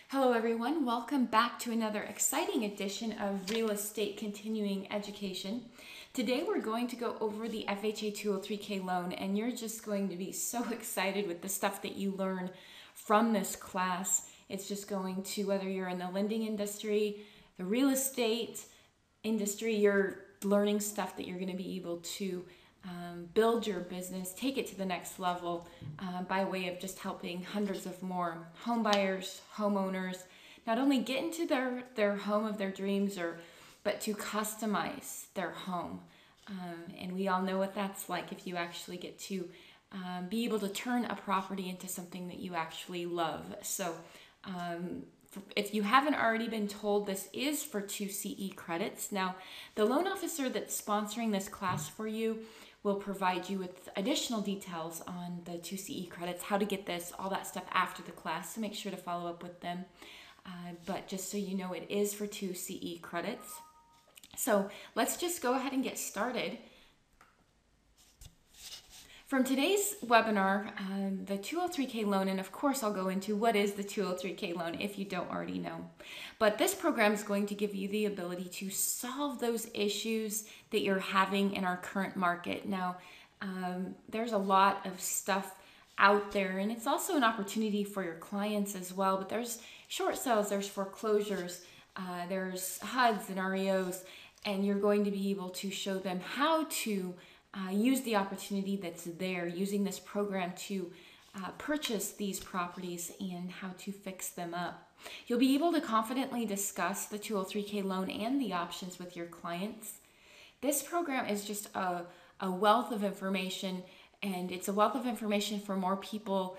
Hello everyone, welcome back to another exciting edition of Real Estate Continuing Education. Today we're going to go over the FHA 203K loan, and you're just going to be so excited with the stuff that you learn from this class. It's just going to, whether you're in the lending industry, the real estate industry, you're learning stuff that you're going to be able to build your business, take it to the next level by way of just helping hundreds of more home buyers, homeowners, not only get into their home of their dreams, but to customize their home. And we all know what that's like if you actually get to be able to turn a property into something that you actually love. So if you haven't already been told, this is for 2 CE credits. Now, the loan officer that's sponsoring this class for you will provide you with additional details on the 2 CE credits, how to get this, all that stuff after the class, so make sure to follow up with them. But just so you know, it is for 2 CE credits. So let's just go ahead and get started. From today's webinar, the 203K loan, and of course I'll go into what is the 203K loan if you don't already know. But this program is going to give you the ability to solve those issues that you're having in our current market. Now, there's a lot of stuff out there, and it's also an opportunity for your clients as well, but there's short sales, there's foreclosures, there's HUDs and REOs, and you're going to be able to show them how to use the opportunity that's there, using this program to purchase these properties and how to fix them up. You'll be able to confidently discuss the 203K loan and the options with your clients. This program is just a wealth of information, and it's a wealth of information for more people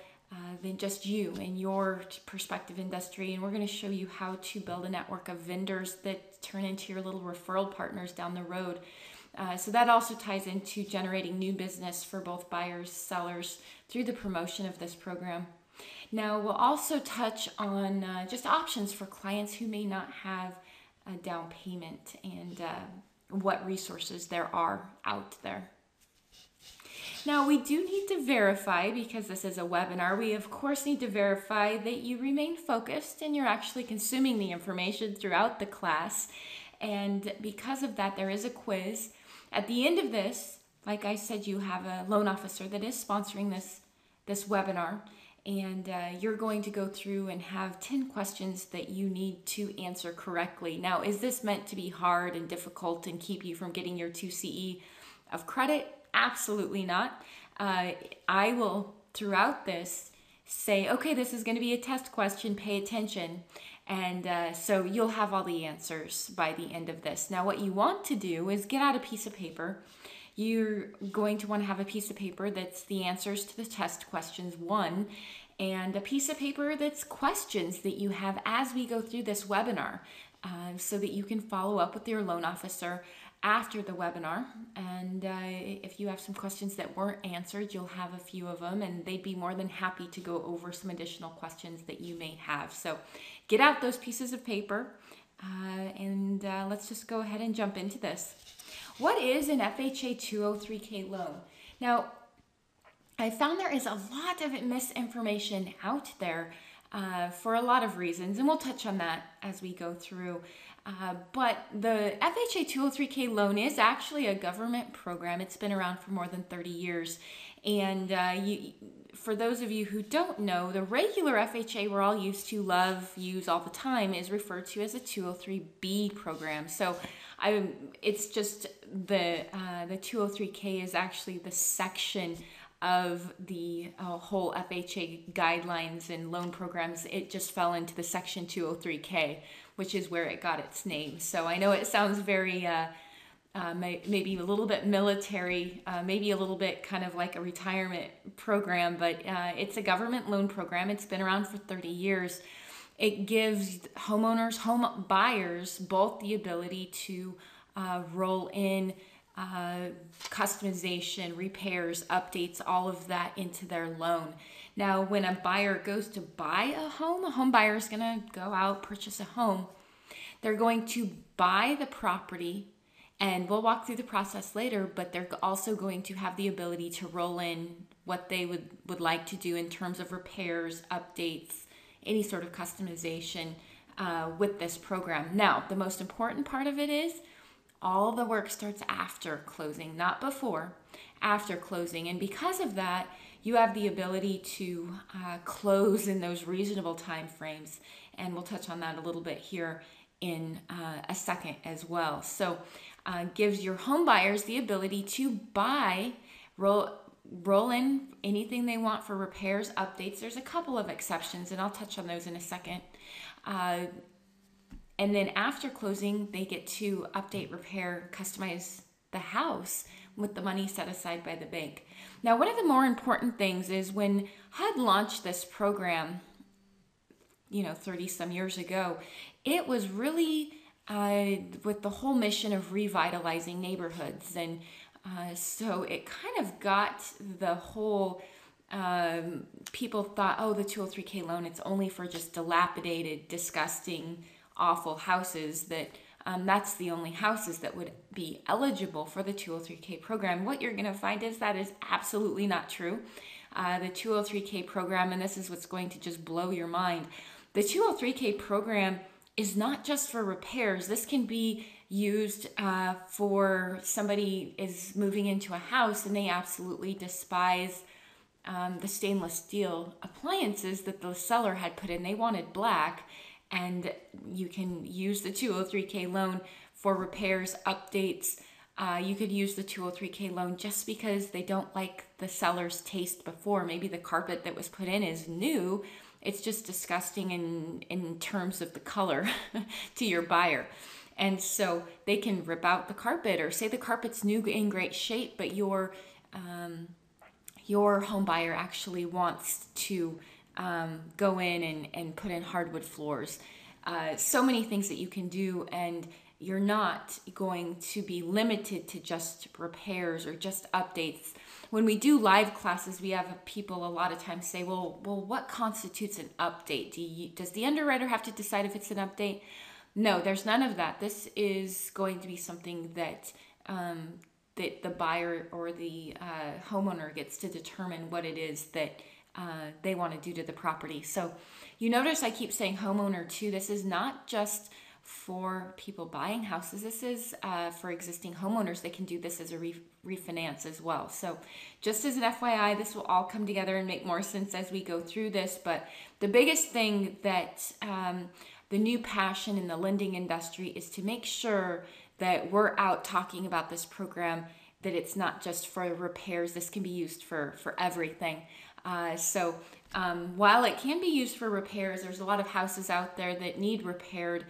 than just you and your prospective industry. And we're going to show you how to build a network of vendors that turn into your little referral partners down the road. So that also ties into generating new business for both buyers, sellers through the promotion of this program. Now, we'll also touch on just options for clients who may not have a down payment and what resources there are out there. Now, we do need to verify, because this is a webinar, we of course need to verify that you remain focused and you're actually consuming the information throughout the class. And because of that, there is a quiz. At the end of this, like I said, you have a loan officer that is sponsoring this webinar, and you're going to go through and have 10 questions that you need to answer correctly. Now, is this meant to be hard and difficult and keep you from getting your 2 CE of credit? Absolutely not. I will, throughout this, say, okay, this is going to be a test question, pay attention. And so you'll have all the answers by the end of this. Now, what you want to do is get out a piece of paper. You're going to want to have a piece of paper that's the answers to the test questions 1, and a piece of paper that's questions that you have as we go through this webinar, so that you can follow up with your loan officer after the webinar. And if you have some questions that weren't answered, you'll have a few of them, and they'd be more than happy to go over some additional questions that you may have. So get out those pieces of paper, and let's just go ahead and jump into this. What is an FHA 203K loan? Now, I found there is a lot of misinformation out there for a lot of reasons, and we'll touch on that as we go through. But the FHA 203K loan is actually a government program. It's been around for more than 30 years. And for those of you who don't know, the regular FHA we're all used to use all the time is referred to as a 203B program. So it's just the 203K is actually the section of the whole FHA guidelines and loan programs. It just fell into the section 203K, which is where it got its name. So I know it sounds very maybe a little bit military, maybe a little bit kind of like a retirement program, but it's a government loan program. It's been around for 30 years. It gives homeowners, home buyers, both the ability to roll in customization, repairs, updates, all of that into their loan. Now, when a buyer goes to buy a home buyer is going to go out, purchase a home. They're going to buy the property, and we'll walk through the process later, but they're also going to have the ability to roll in what they would like to do in terms of repairs, updates, any sort of customization with this program. Now, the most important part of it is all the work starts after closing, not before, after closing. And because of that, you have the ability to close in those reasonable time frames. And we'll touch on that a little bit here in a second as well. So gives your home buyers the ability to buy, roll in anything they want for repairs, updates. There's a couple of exceptions, and I'll touch on those in a second. And then after closing, they get to update, repair, customize the house with the money set aside by the bank. Now, one of the more important things is when HUD launched this program, 30 some years ago, it was really with the whole mission of revitalizing neighborhoods. And so it kind of got the whole, people thought, oh, the 203K loan, it's only for just dilapidated, disgusting, awful houses, that's the only houses that would be eligible for the 203K program. What you're going to find is that is absolutely not true. The 203K program, and this is what's going to just blow your mind, the 203K program is not just for repairs. This can be used for somebody is moving into a house and they absolutely despise the stainless steel appliances that the seller had put in. They wanted black, and you can use the 203K loan for repairs, updates. You could use the 203K loan just because they don't like the seller's taste before. Maybe the carpet that was put in is new. It's just disgusting in terms of the color to your buyer. And so they can rip out the carpet, or say the carpet's new in great shape, but your home buyer actually wants to go in and put in hardwood floors. So many things that you can do, and you're not going to be limited to just repairs or just updates. When we do live classes, we have people a lot of times say, well, what constitutes an update? Does the underwriter have to decide if it's an update? No, there's none of that. This is going to be something that that the buyer or the homeowner gets to determine what it is that they want to do to the property. So you notice I keep saying homeowner too. This is not just for people buying houses. This is for existing homeowners. They can do this as a refinance as well. So just as an FYI, this will all come together and make more sense as we go through this. But the biggest thing that the new passion in the lending industry is to make sure that we're out talking about this program, that it's not just for repairs. This can be used for everything. So while it can be used for repairs, there's a lot of houses out there that need repaired.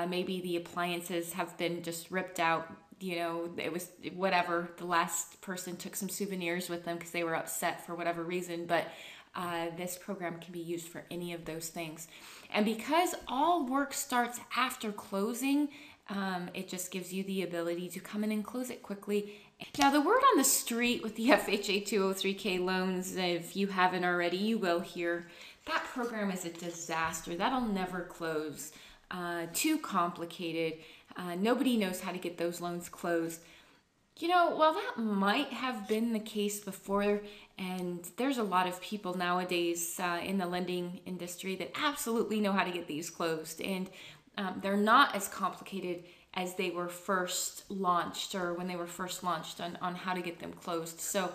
Maybe the appliances have been just ripped out. It was whatever. The last person took some souvenirs with them because they were upset for whatever reason. But this program can be used for any of those things. And because all work starts after closing, it just gives you the ability to come in and close it quickly. Now, the word on the street with the FHA 203K loans, if you haven't already, you will hear, that program is a disaster. That'll never close. Too complicated. Nobody knows how to get those loans closed. Well, that might have been the case before, and there's a lot of people nowadays in the lending industry that absolutely know how to get these closed, and they're not as complicated as they were first launched, or when they were first launched on how to get them closed. So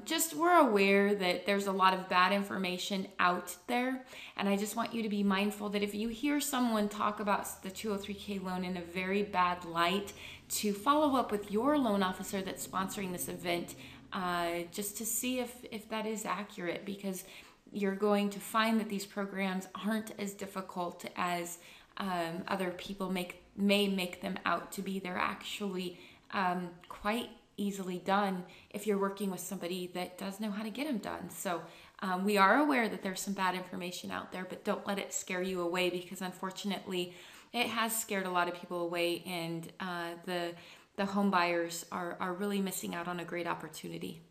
just we're aware that there's a lot of bad information out there, and I just want you to be mindful that if you hear someone talk about the 203K loan in a very bad light, to follow up with your loan officer that's sponsoring this event, just to see if that is accurate, because you're going to find that these programs aren't as difficult as other people may make them out to be. They're actually quite easily done if you're working with somebody that does know how to get them done. So we are aware that there's some bad information out there, but don't let it scare you away, because unfortunately it has scared a lot of people away, and the home buyers are really missing out on a great opportunity.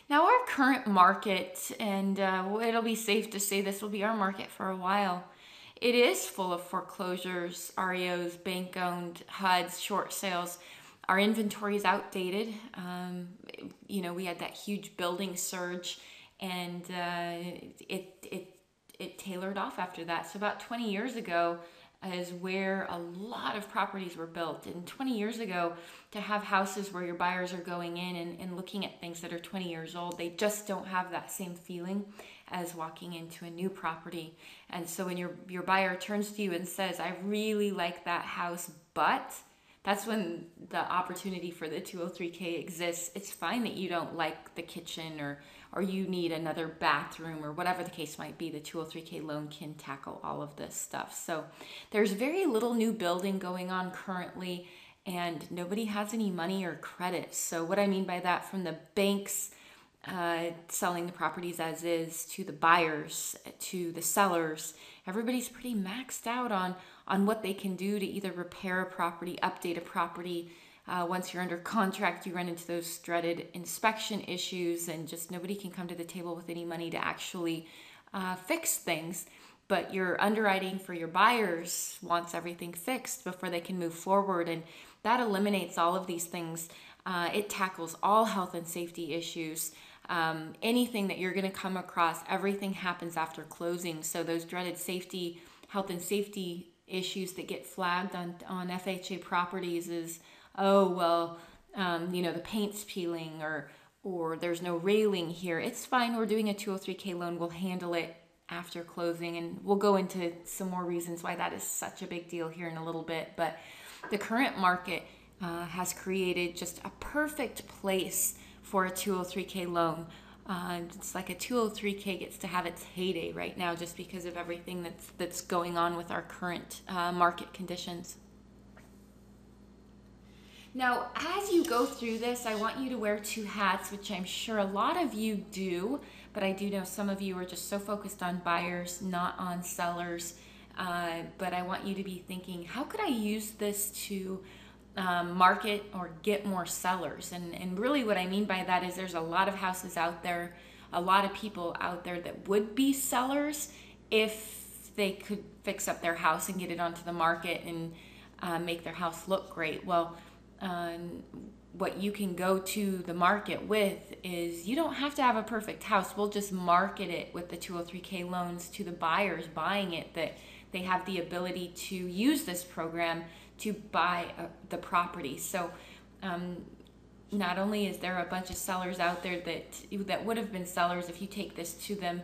Now, our current market, and it'll be safe to say this will be our market for a while, it is full of foreclosures, REOs, bank-owned, HUDs, short sales. Our inventory is outdated. We had that huge building surge, and it tailored off after that. So about 20 years ago is where a lot of properties were built. And 20 years ago, to have houses where your buyers are going in and looking at things that are 20 years old, they just don't have that same feeling as walking into a new property. And so when your buyer turns to you and says, I really like that house, but that's when the opportunity for the 203K exists. It's fine that you don't like the kitchen or you need another bathroom or whatever the case might be. The 203K loan can tackle all of this stuff. So there's very little new building going on currently, and nobody has any money or credit. So what I mean by that, from the banks selling the properties as is, to the buyers, to the sellers, everybody's pretty maxed out on what they can do to either repair a property, update a property. Once you're under contract, you run into those dreaded inspection issues, and just nobody can come to the table with any money to actually fix things. But your underwriting for your buyers wants everything fixed before they can move forward, and that eliminates all of these things. It tackles all health and safety issues. Anything that you're going to come across, everything happens after closing. So those dreaded health and safety issues that get flagged on FHA properties is, oh, well, the paint's peeling or there's no railing here. It's fine. We're doing a 203K loan. We'll handle it after closing. And we'll go into some more reasons why that is such a big deal here in a little bit. But the current market has created just a perfect place for a 203K loan. It's like a 203K gets to have its heyday right now just because of everything that's going on with our current market conditions. Now, as you go through this, I want you to wear two hats, which I'm sure a lot of you do, but I do know some of you are just so focused on buyers, not on sellers. But I want you to be thinking, how could I use this to market or get more sellers? And really what I mean by that is there's a lot of houses out there, a lot of people out there that would be sellers if they could fix up their house and get it onto the market and make their house look great. Well, what you can go to the market with is, you don't have to have a perfect house. We'll just market it with the 203K loans to the buyers buying it, that they have the ability to use this program to buy the property. So not only is there a bunch of sellers out there that would have been sellers, if you take this to them,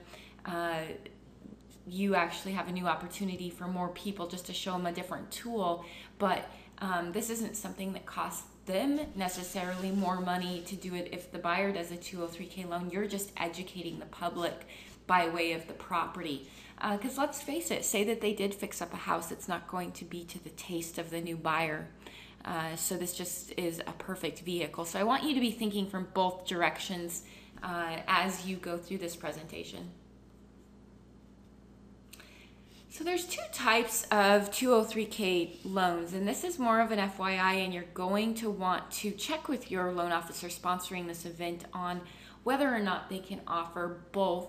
you actually have a new opportunity for more people just to show them a different tool. But this isn't something that costs them necessarily more money to do it. If the buyer does a 203K loan, you're just educating the public by way of the property. Because let's face it, say that they did fix up a house, it's not going to be to the taste of the new buyer. So this just is a perfect vehicle. So I want you to be thinking from both directions as you go through this presentation. So there's two types of 203K loans, and this is more of an FYI, and you're going to want to check with your loan officer sponsoring this event on whether or not they can offer both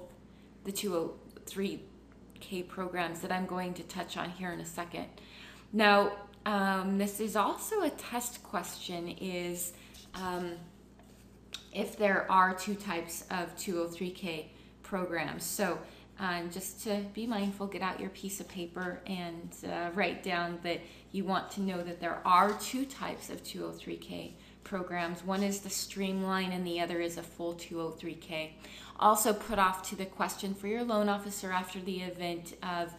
the 203K programs that I'm going to touch on here in a second. Now, this is also a test question, is if there are two types of 203K programs. So just to be mindful, get out your piece of paper and write down that you want to know that there are two types of 203K programs. One is the streamline and the other is a full 203K. Also put off to the question for your loan officer after the event of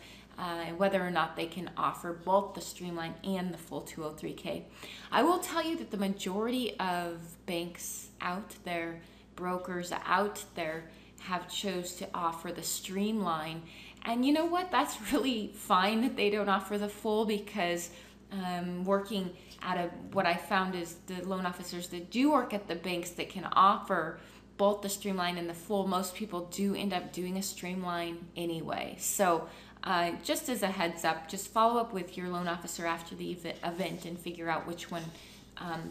whether or not they can offer both the streamline and the full 203K. I will tell you that the majority of banks out there, brokers out there, have chose to offer the streamline. And you know what? That's really fine that they don't offer the full, because working at what I found is the loan officers that do work at the banks that can offer both the streamline and the full, most people do end up doing a streamline anyway. So just as a heads up, just follow up with your loan officer after the event and figure out which one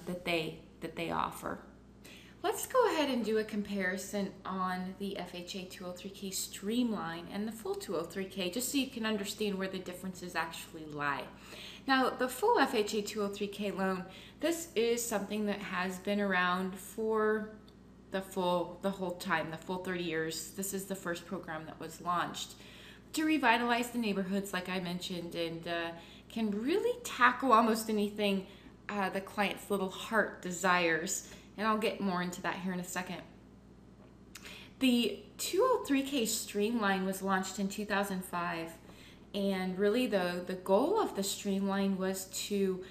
that they offer. Let's go ahead and do a comparison on the FHA 203K streamline and the full 203K, just so you can understand where the differences actually lie. Now, the full FHA 203K loan, this is something that has been around for the whole time, the full 30 years. This is the first program that was launched to revitalize the neighborhoods, like I mentioned, and can really tackle almost anything the client's little heart desires. And I'll get more into that here in a second. The 203K Streamline was launched in 2005, and really the goal of the Streamline was to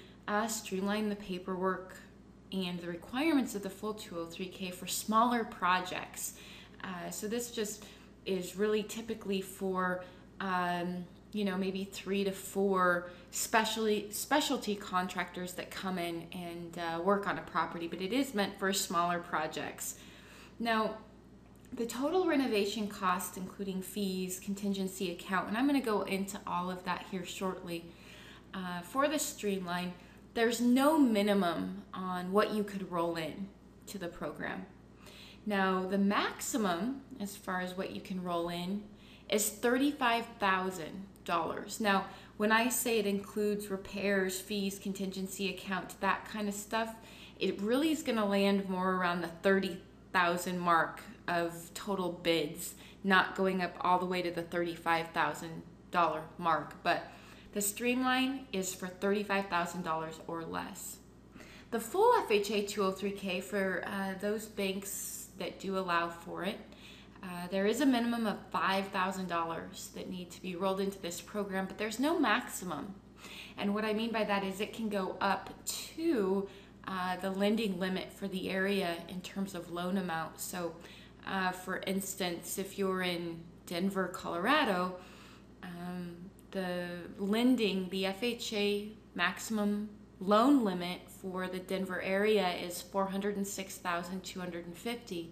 streamline the paperwork and the requirements of the full 203K for smaller projects. So this just is really typically for maybe 3 to 4 specialty contractors that come in and work on a property, but it is meant for smaller projects. Now, the total renovation cost, including fees, contingency account, and I'm going to go into all of that here shortly. For the Streamline, there's no minimum on what you could roll in to the program. Now, the maximum, as far as what you can roll in, is $35,000. Now, when I say it includes repairs, fees, contingency account, that kind of stuff, it really is going to land more around the $30,000 mark of total bids, not going up all the way to the $35,000 mark. But the Streamline is for $35,000 or less. The full FHA 203K, for those banks that do allow for it, there is a minimum of $5,000 that need to be rolled into this program, but there's no maximum. And what I mean by that is it can go up to the lending limit for the area in terms of loan amount. So for instance, if you're in Denver, Colorado, the FHA maximum loan limit for the Denver area is $406,250,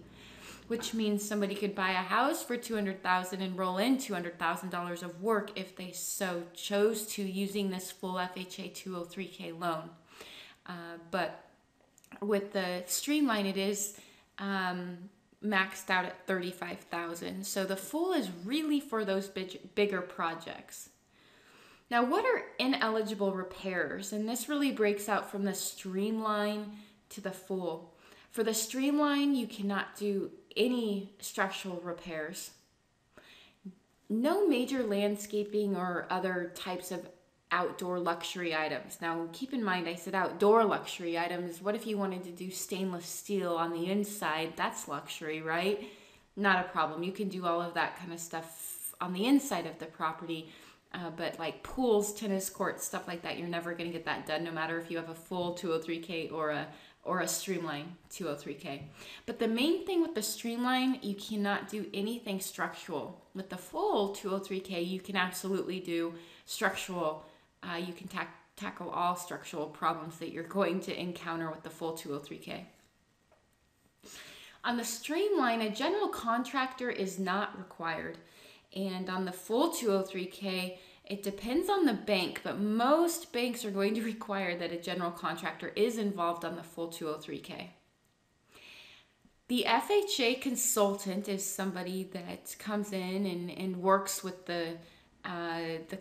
which means somebody could buy a house for $200,000 and roll in $200,000 of work if they so chose to, using this full FHA 203K loan. But with the Streamline, it is maxed out at $35,000. So the full is really for those bigger projects. Now, what are ineligible repairs? And this really breaks out from the Streamline to the full. For the Streamline, you cannot do any structural repairs. No major landscaping or other types of outdoor luxury items. Now, keep in mind, I said outdoor luxury items. What if you wanted to do stainless steel on the inside? That's luxury, right? Not a problem. You can do all of that kind of stuff on the inside of the property. But like pools, tennis courts, stuff like that, you're never going to get that done, no matter if you have a full 203K or a Streamline 203K. But the main thing with the Streamline, you cannot do anything structural. With the full 203K, you can absolutely do structural. You can tackle all structural problems that you're going to encounter with the full 203K. On the Streamline, a general contractor is not required. And on the full 203K, it depends on the bank, but most banks are going to require that a general contractor is involved on the full 203K. The FHA consultant is somebody that comes in and works with the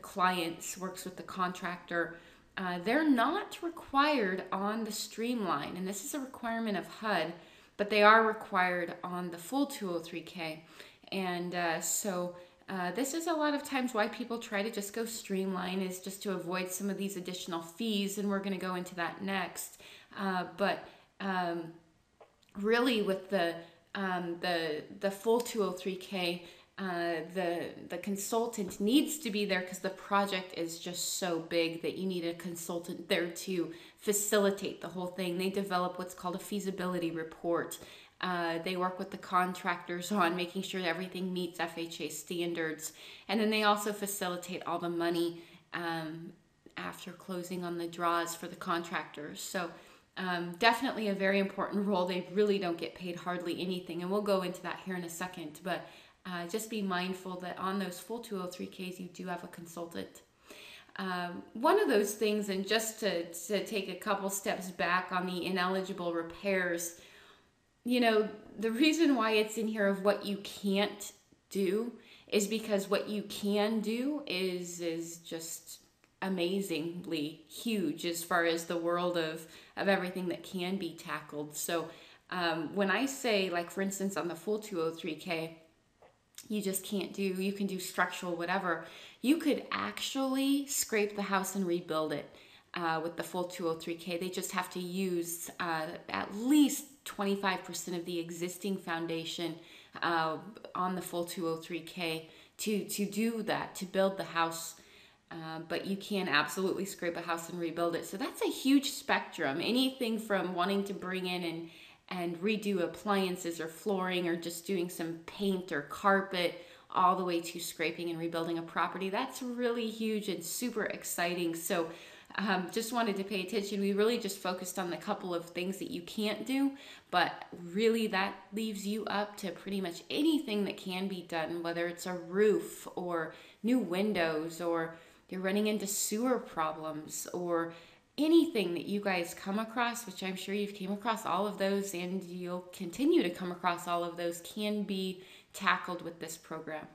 clients, works with the contractor. They're not required on the Streamline, and this is a requirement of HUD, but they are required on the full 203K. And this is a lot of times why people try to just go Streamline, is just to avoid some of these additional fees, and we're going to go into that next. Really, with the full 203K, the consultant needs to be there because the project is just so big that you need a consultant there to facilitate the whole thing. They develop what's called a feasibility report. They work with the contractors on making sure that everything meets FHA standards. And then they also facilitate all the money after closing on the draws for the contractors. So definitely a very important role. They really don't get paid hardly anything. And we'll go into that here in a second. But just be mindful that on those full 203Ks, you do have a consultant. One of those things, and just to take a couple steps back on the ineligible repairs, the reason why it's in here of what you can't do is because what you can do is just amazingly huge as far as the world of everything that can be tackled. So When I say, like, for instance, on the full 203K, you just can't do, you can do structural, whatever. You could actually scrape the house and rebuild it with the full 203K. They just have to use at least 25% of the existing foundation on the full 203K to do that, to build the house. But you can absolutely scrape a house and rebuild it. So that's a huge spectrum. Anything from wanting to bring in and redo appliances or flooring or just doing some paint or carpet, all the way to scraping and rebuilding a property. That's really huge and super exciting. So just wanted to pay attention. We really just focused on the couple of things that you can't do, but really that leaves you up to pretty much anything that can be done, whether it's a roof or new windows, or you're running into sewer problems, or anything that you guys come across, which I'm sure you've came across all of those and you'll continue to come across all of those, can be tackled with this program.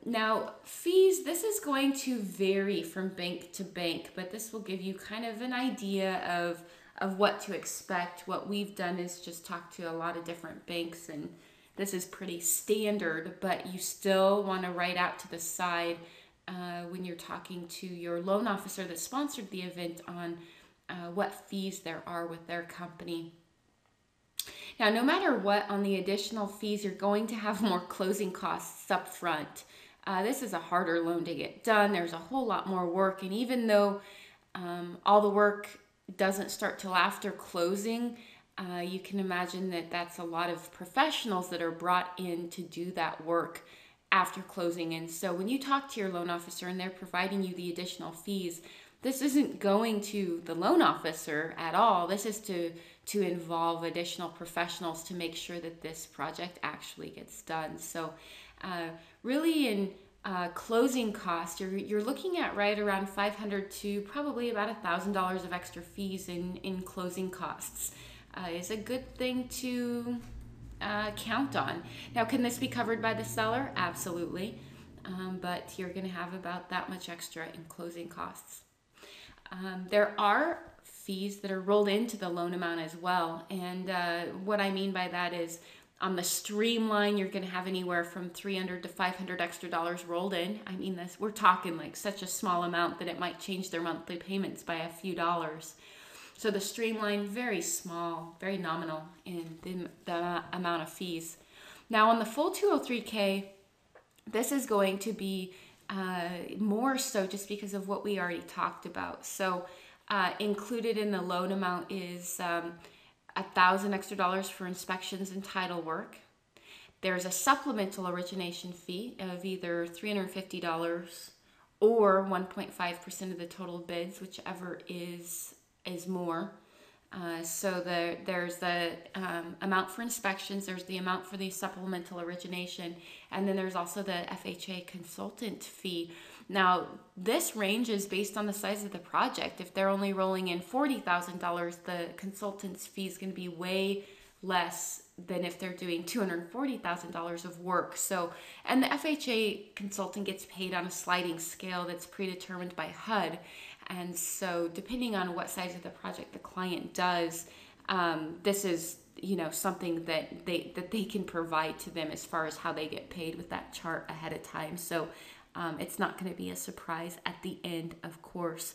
Now, fees, this is going to vary from bank to bank, but this will give you kind of an idea of what to expect. What we've done is just talk to a lot of different banks, and this is pretty standard, but you still want to write out to the side when you're talking to your loan officer that sponsored the event on what fees there are with their company. Now, no matter what, on the additional fees, you're going to have more closing costs up front. This is a harder loan to get done. There's a whole lot more work, and even though all the work doesn't start till after closing, you can imagine that that's a lot of professionals that are brought in to do that work after closing. And so when you talk to your loan officer and they're providing you the additional fees, this isn't going to the loan officer at all. This is to involve additional professionals to make sure that this project actually gets done. So really in closing costs, you're looking at right around $500 to probably about $1,000 of extra fees in closing costs. Is a good thing to count on. Now, can this be covered by the seller? Absolutely. But you're going to have about that much extra in closing costs. There are fees that are rolled into the loan amount as well. And what I mean by that is on the streamline, you're going to have anywhere from $300 to $500 extra dollars rolled in. I mean, we're talking like such a small amount that it might change their monthly payments by a few dollars. So the streamline, very small, very nominal in the amount of fees. Now on the full 203K, this is going to be more so just because of what we already talked about. So included in the loan amount is $1,000 extra dollars for inspections and title work. There's a supplemental origination fee of either $350 or 1.5% of the total bids, whichever is more. So there's the amount for inspections, there's the amount for the supplemental origination, and then there's also the FHA consultant fee. Now, this ranges based on the size of the project. If they're only rolling in $40,000, the consultant's fee is going to be way less than if they're doing $240,000 of work. So, and the FHA consultant gets paid on a sliding scale that's predetermined by HUD. And so depending on what size of the project the client does, this is, something that they can provide to them as far as how they get paid with that chart ahead of time. So it's not going to be a surprise at the end, of course.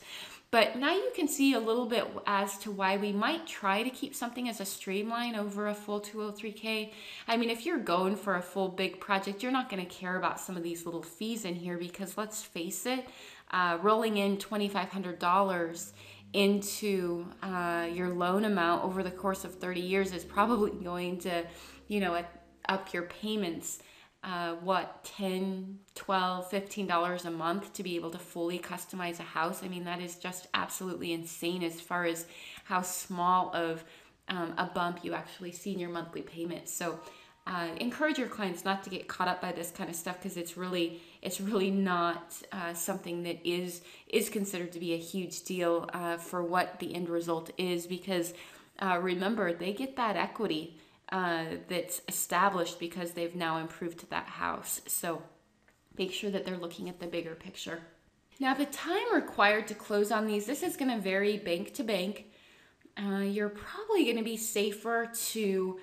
But now you can see a little bit as to why we might try to keep something as a streamline over a full 203K. I mean, if you're going for a full big project, you're not going to care about some of these little fees in here because let's face it, rolling in $2,500 into your loan amount over the course of 30 years is probably going to, up your payments, $10, $12, $15 a month to be able to fully customize a house. I mean, that is just absolutely insane as far as how small of a bump you actually see in your monthly payments. So encourage your clients not to get caught up by this kind of stuff because it's really not something that is considered to be a huge deal for what the end result is, because remember, they get that equity that's established because they've now improved that house. So make sure that they're looking at the bigger picture. Now, the time required to close on these, this is going to vary bank to bank. you're probably going to be safer to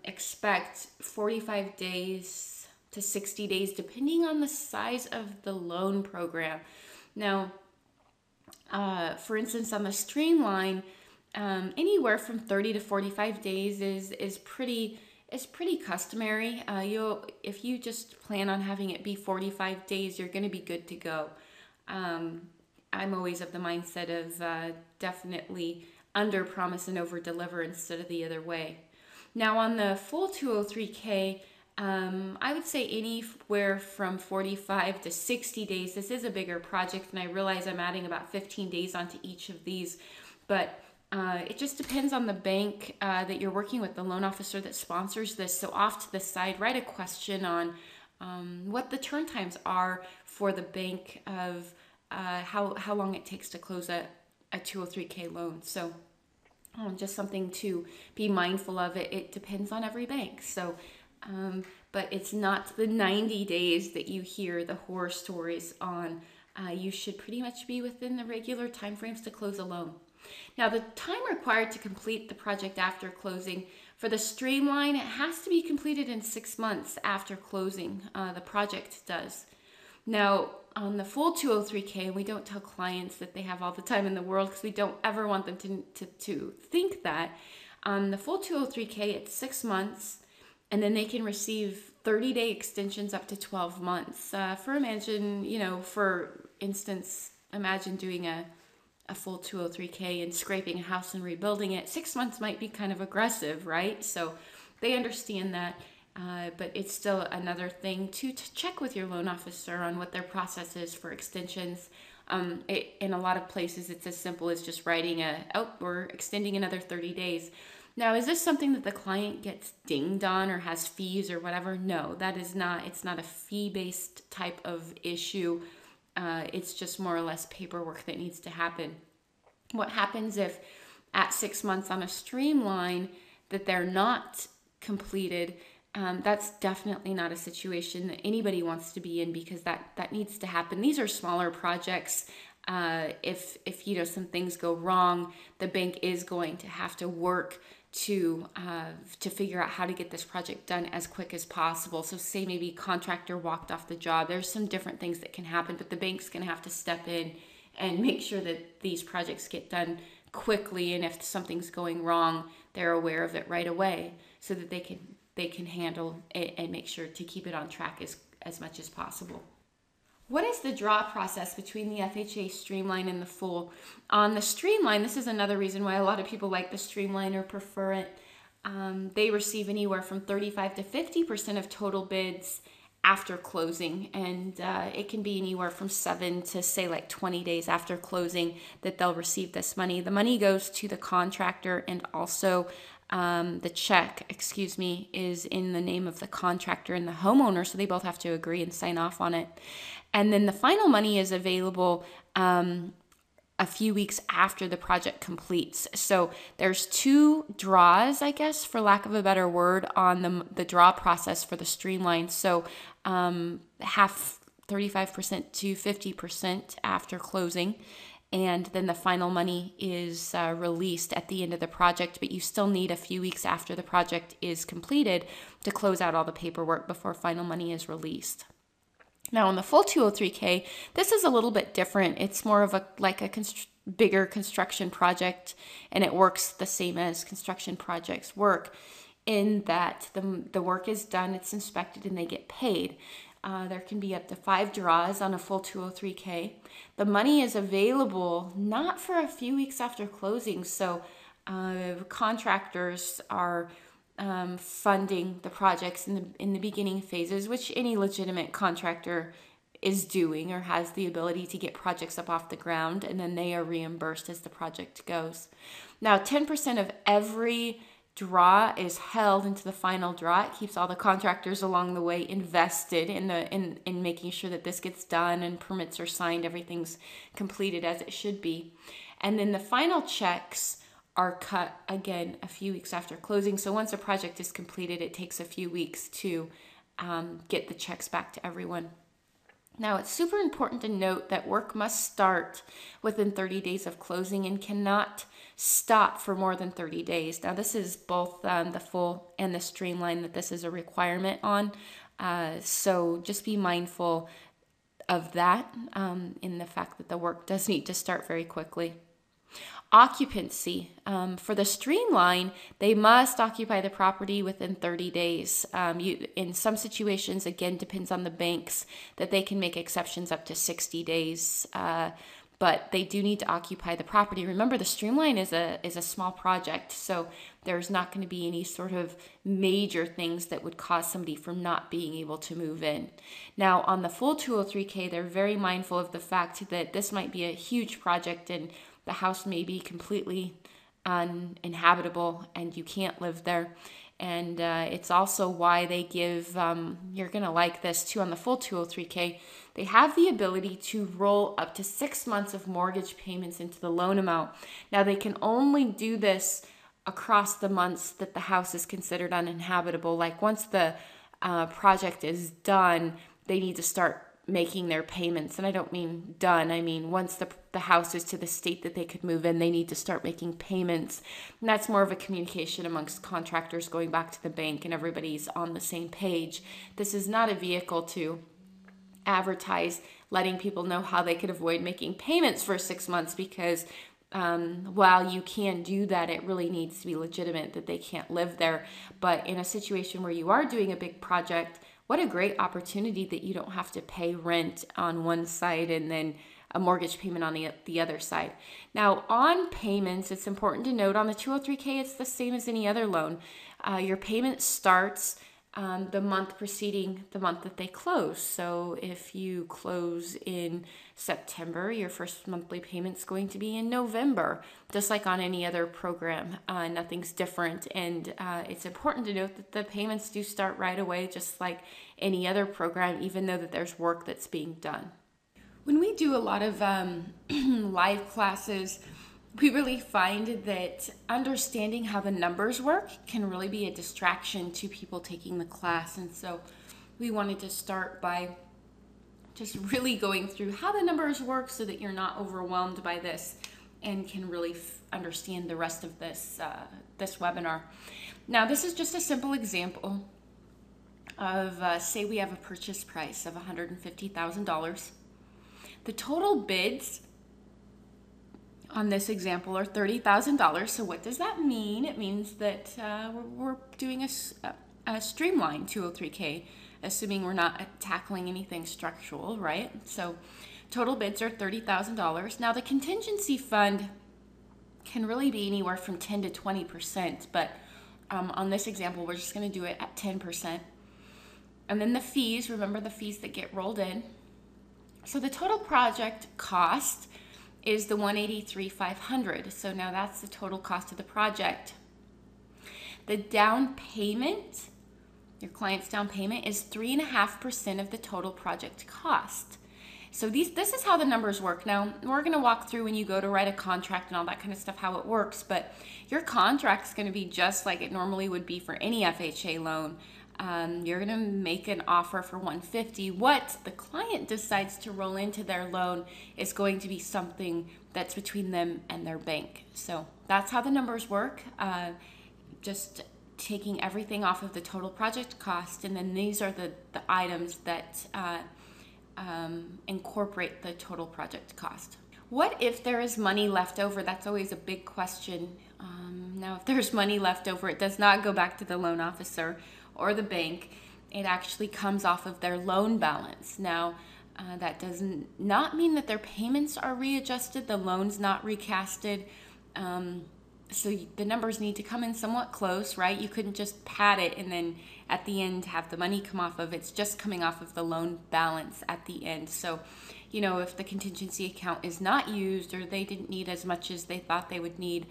expect 45 days to 60 days, depending on the size of the loan program. Now, for instance, on the Streamline, anywhere from 30 to 45 days is pretty customary. If you just plan on having it be 45 days, you're going to be good to go. I'm always of the mindset of definitely under promise and over deliver instead of the other way. Now on the full 203K, I would say anywhere from 45 to 60 days. This is a bigger project, and I realize I'm adding about 15 days onto each of these, but it just depends on the bank that you're working with, the loan officer that sponsors this. So off to the side, write a question on what the turn times are for the bank of how long it takes to close a 203K loan. So just something to be mindful of. It depends on every bank. So, but it's not the 90 days that you hear the horror stories on. You should pretty much be within the regular timeframes to close a loan. Now, the time required to complete the project after closing, for the Streamline, it has to be completed in 6 months after closing. The project does. Now, on the full 203K, we don't tell clients that they have all the time in the world because we don't ever want them to think that. The full 203K, it's 6 months, and then they can receive 30-day extensions up to 12 months. For instance, imagine doing a full 203K and scraping a house and rebuilding it. 6 months might be kind of aggressive, right? So they understand that. But it's still another thing to check with your loan officer on what their process is for extensions. In a lot of places, it's as simple as just writing we're extending another 30 days. Now, is this something that the client gets dinged on or has fees or whatever? No, that is not. It's not a fee-based type of issue. It's just more or less paperwork that needs to happen. What happens if at 6 months on a Streamline that they're not completed? That's definitely not a situation that anybody wants to be in, because that needs to happen. These are smaller projects. If some things go wrong, the bank is going to have to work to figure out how to get this project done as quick as possible. So say maybe contractor walked off the job. There's some different things that can happen, but the bank's going to have to step in and make sure that these projects get done quickly. And if something's going wrong, they're aware of it right away so that they can handle it and make sure to keep it on track as much as possible. What is the draw process between the FHA Streamline and the full? On the Streamline, this is another reason why a lot of people like the Streamline or prefer it. They receive anywhere from 35 to 50% of total bids after closing, and it can be anywhere from 7 to say like 20 days after closing that they'll receive this money. The money goes to the contractor, and also the check, is in the name of the contractor and the homeowner, so they both have to agree and sign off on it. And then the final money is available a few weeks after the project completes. So there's 2 draws, I guess, for lack of a better word, on the draw process for the Streamline. So half, 35% to 50% after closing. And then the final money is released at the end of the project, but you still need a few weeks after the project is completed to close out all the paperwork before final money is released. Now, on the full 203K, this is a little bit different. It's more of a bigger construction project, and it works the same as construction projects work in that the work is done, it's inspected, and they get paid. There can be up to 5 draws on a full 203K. The money is available not for a few weeks after closing, so contractors are funding the projects in the beginning phases, which any legitimate contractor is doing or has the ability to get projects up off the ground, and then they are reimbursed as the project goes. Now, 10% of every draw is held into the final draw. It keeps all the contractors along the way invested in making sure that this gets done and permits are signed, everything's completed as it should be. And then the final checks are cut again a few weeks after closing. So once a project is completed, it takes a few weeks to get the checks back to everyone. Now, it's super important to note that work must start within 30 days of closing and cannot stop for more than 30 days. Now, this is both the full and the streamline that this is a requirement on. So just be mindful of that in the fact that the work does need to start very quickly. Occupancy. For the streamline, they must occupy the property within 30 days. In some situations, again, depends on the banks, that they can make exceptions up to 60 days. But they do need to occupy the property. Remember, the streamline is a small project, so there's not going to be any sort of major things that would cause somebody from not being able to move in. Now, on the full 203K, they're very mindful of the fact that this might be a huge project and the house may be completely uninhabitable and you can't live there. And it's also why they give, you're going to like this too, on the full 203K, they have the ability to roll up to 6 months of mortgage payments into the loan amount. Now, they can only do this across the months that the house is considered uninhabitable. Like once the project is done, they need to start making their payments. And I don't mean done. I mean, once the house is to the state that they could move in, they need to start making payments. And that's more of a communication amongst contractors going back to the bank and everybody's on the same page. This is not a vehicle to advertise letting people know how they could avoid making payments for 6 months, because while you can do that, it really needs to be legitimate that they can't live there. But in a situation where you are doing a big project, what a great opportunity that you don't have to pay rent on one side and then a mortgage payment on the other side. Now, on payments, it's important to note on the 203K, it's the same as any other loan. Your payment starts the month preceding the month that they close. So if you close in September, your first monthly payment's going to be in November, just like on any other program. Nothing's different. And it's important to note that the payments do start right away, just like any other program, even though that there's work that's being done. When we do a lot of live classes, we really find that understanding how the numbers work can really be a distraction to people taking the class. And so we wanted to start by just really going through how the numbers work so that you're not overwhelmed by this and can really understand the rest of this webinar. Now, this is just a simple example of, say we have a purchase price of $150,000. The total bids on this example are $30,000. So what does that mean? It means that we're doing a streamlined 203K, assuming we're not tackling anything structural, right? So total bids are $30,000. Now the contingency fund can really be anywhere from 10 to 20%, but on this example, we're just going to do it at 10%. And then the fees, remember the fees that get rolled in. So the total project cost is the $183,500. So now that's the total cost of the project. The down payment, your client's down payment, is 3.5% of the total project cost. So this is how the numbers work. Now, we're going to walk through when you go to write a contract and all that kind of stuff, how it works, but your contract is going to be just like it normally would be for any FHA loan. You're going to make an offer for $150,000. What the client decides to roll into their loan is going to be something that's between them and their bank. So that's how the numbers work. Just taking everything off of the total project cost, and then these are the items that incorporate the total project cost. What if there is money left over? That's always a big question. Now, if there's money left over, it does not go back to the loan officer or the bank. It actually comes off of their loan balance. Now, that does not mean that their payments are readjusted, the loan's not recasted. So the numbers need to come in somewhat close, right? You couldn't just pad it and then at the end have the money come off of it. It's just coming off of the loan balance at the end. So, you know, if the contingency account is not used or they didn't need as much as they thought they would need,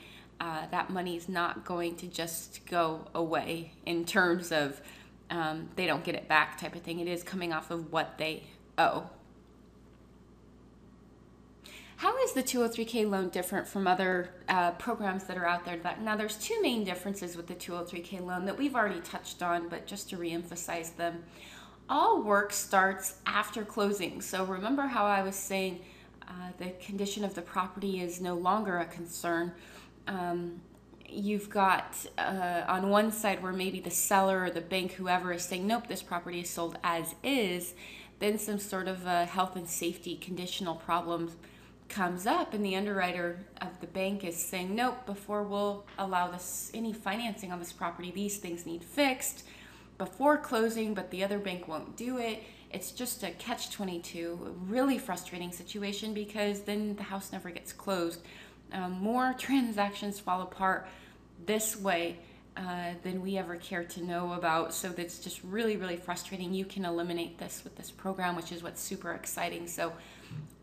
that money is not going to just go away in terms of they don't get it back type of thing. It is coming off of what they owe. How is the 203K loan different from other programs that are out there? Now, there's two main differences with the 203K loan that we've already touched on, but just to reemphasize them. All work starts after closing. So remember how I was saying the condition of the property is no longer a concern. You've got on one side where maybe the seller or the bank, whoever, is saying, nope, this property is sold as is. Then some sort of health and safety conditional problem comes up, and the underwriter of the bank is saying, nope, before we'll allow this any financing on this property, these things need fixed before closing, but the other bank won't do it. It's just a catch-22, a really frustrating situation, because then the house never gets closed. More transactions fall apart this way than we ever care to know about. So that's just really, really frustrating. You can eliminate this with this program, which is what's super exciting. So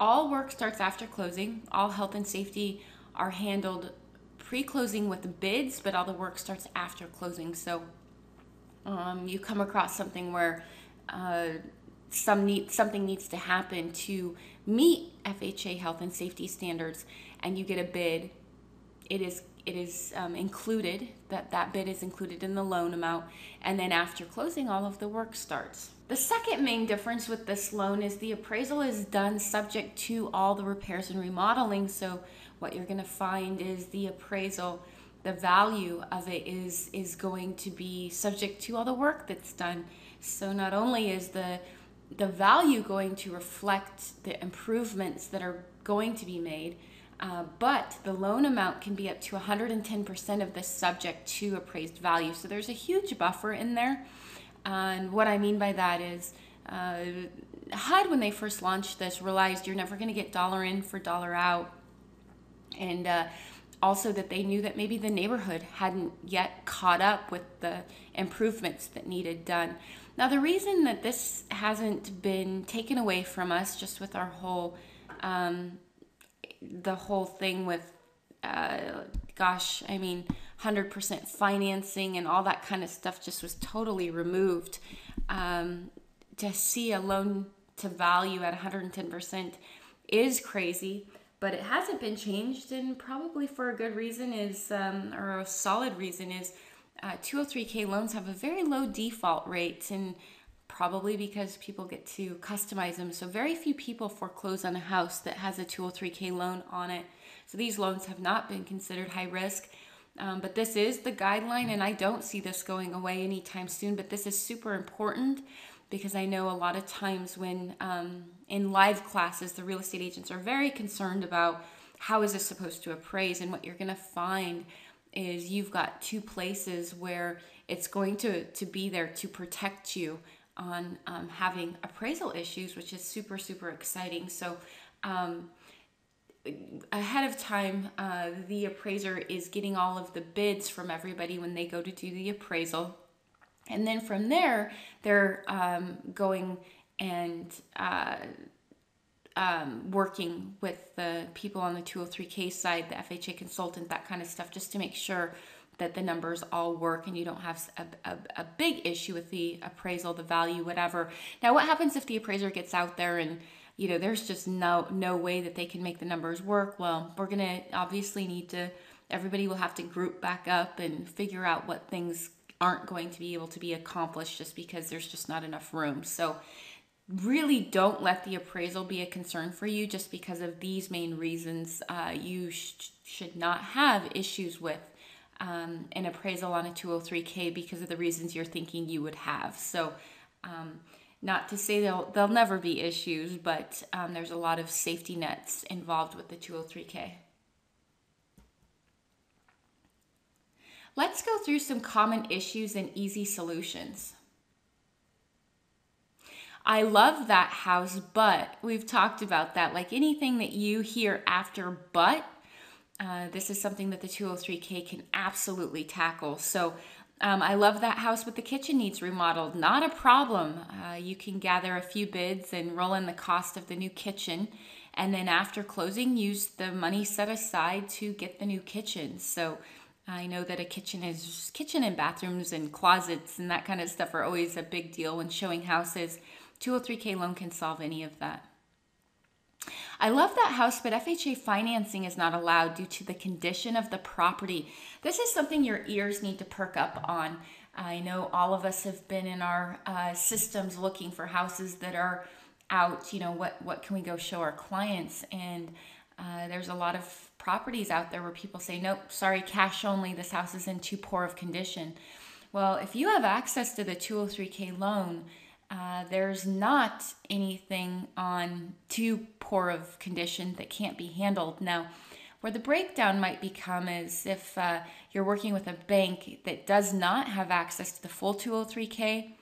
all work starts after closing. All health and safety are handled pre-closing with bids, but all the work starts after closing. So you come across something where something needs to happen to meet FHA health and safety standards, and you get a bid, it is included, that bid is included in the loan amount, and then after closing, all of the work starts. The second main difference with this loan is the appraisal is done subject to all the repairs and remodeling. So what you're going to find is the appraisal, the value of it is going to be subject to all the work that's done. So not only is the value going to reflect the improvements that are going to be made, but the loan amount can be up to 110% of the subject to appraised value. So there's a huge buffer in there. And what I mean by that is HUD, when they first launched this, realized you're never going to get dollar in for dollar out. And also that they knew that maybe the neighborhood hadn't yet caught up with the improvements that needed done. Now, the reason that this hasn't been taken away from us, just with our whole, the whole thing with, 100% financing and all that kind of stuff just was totally removed. To see a loan to value at 110% is crazy. But it hasn't been changed, and probably for a good reason is, or a solid reason is, 203K loans have a very low default rate, and probably because people get to customize them. So very few people foreclose on a house that has a 203K loan on it. So these loans have not been considered high risk. But this is the guideline, and I don't see this going away anytime soon. But this is super important, because I know a lot of times when in live classes, the real estate agents are very concerned about how is this supposed to appraise, and what you're going to find is you've got two places where it's going to be there to protect you on having appraisal issues, which is super, super exciting. So ahead of time, the appraiser is getting all of the bids from everybody when they go to do the appraisal. And then from there, they're going and working with the people on the 203K side, the FHA consultant, that kind of stuff, just to make sure that the numbers all work and you don't have a big issue with the appraisal, the value, whatever. Now, what happens if the appraiser gets out there and there's just no way that they can make the numbers work? Well, we're going to obviously everybody will have to group back up and figure out what things aren't going to be able to be accomplished, just because there's just not enough room. So really don't let the appraisal be a concern for you, just because of these main reasons. You should not have issues with an appraisal on a 203K because of the reasons you're thinking you would have. So not to say there'll never be issues, but there's a lot of safety nets involved with the 203K. Let's go through some common issues and easy solutions. I love that house, but we've talked about that. Like anything that you hear after but, this is something that the 203K can absolutely tackle. So I love that house, but the kitchen needs remodeled. Not a problem. You can gather a few bids and roll in the cost of the new kitchen. And then after closing, use the money set aside to get the new kitchen. So I know that a kitchen and bathrooms and closets and that kind of stuff are always a big deal when showing houses. 203K loan can solve any of that. I love that house, but FHA financing is not allowed due to the condition of the property. This is something your ears need to perk up on. I know all of us have been in our systems looking for houses that are out, what can we go show our clients? And there's a lot of properties out there where people say, nope, sorry, cash only, this house is in too poor of condition. Well, if you have access to the 203K loan, there's not anything on too poor of condition that can't be handled. Now, where the breakdown might become is if you're working with a bank that does not have access to the full 203K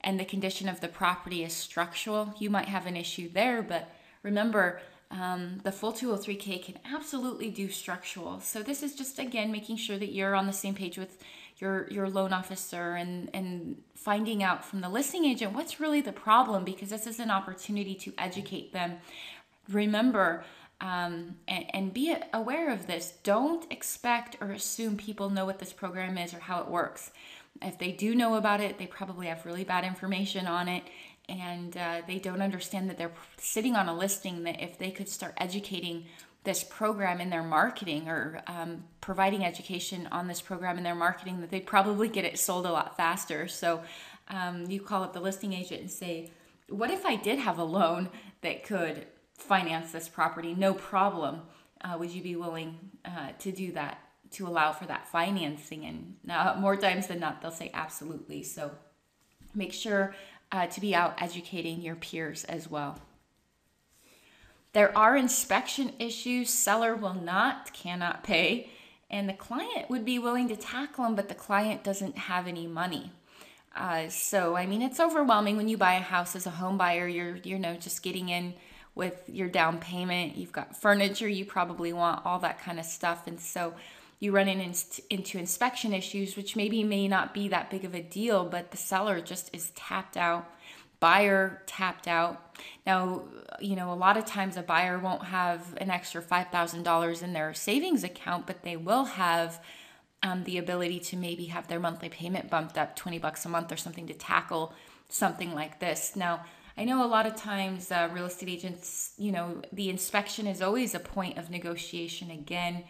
and the condition of the property is structural, you might have an issue there. But remember, the full 203K can absolutely do structural. So this is just, again, making sure that you're on the same page with your loan officer and finding out from the listing agent what's really the problem, because this is an opportunity to educate them. Remember, and be aware of this. Don't expect or assume people know what this program is or how it works. If they do know about it, they probably have really bad information on it, and they don't understand that they're sitting on a listing that if they could start educating this program in their marketing, or providing education on this program in their marketing, that they'd probably get it sold a lot faster. So you call up the listing agent and say, what if I did have a loan that could finance this property? No problem. Would you be willing to do that, to allow for that financing? And more times than not, they'll say absolutely. So make sure to be out educating your peers as well. There are inspection issues. Seller cannot pay, and the client would be willing to tackle them, but the client doesn't have any money. So, I mean, it's overwhelming when you buy a house as a home buyer. You're just getting in with your down payment. You've got furniture you probably want, all that kind of stuff. And so you run into inspection issues, which may not be that big of a deal, but the seller just is tapped out. Buyer tapped out. Now, a lot of times a buyer won't have an extra $5,000 in their savings account, but they will have the ability to maybe have their monthly payment bumped up $20 a month or something to tackle something like this. Now, I know a lot of times real estate agents, the inspection is always a point of negotiation. Again,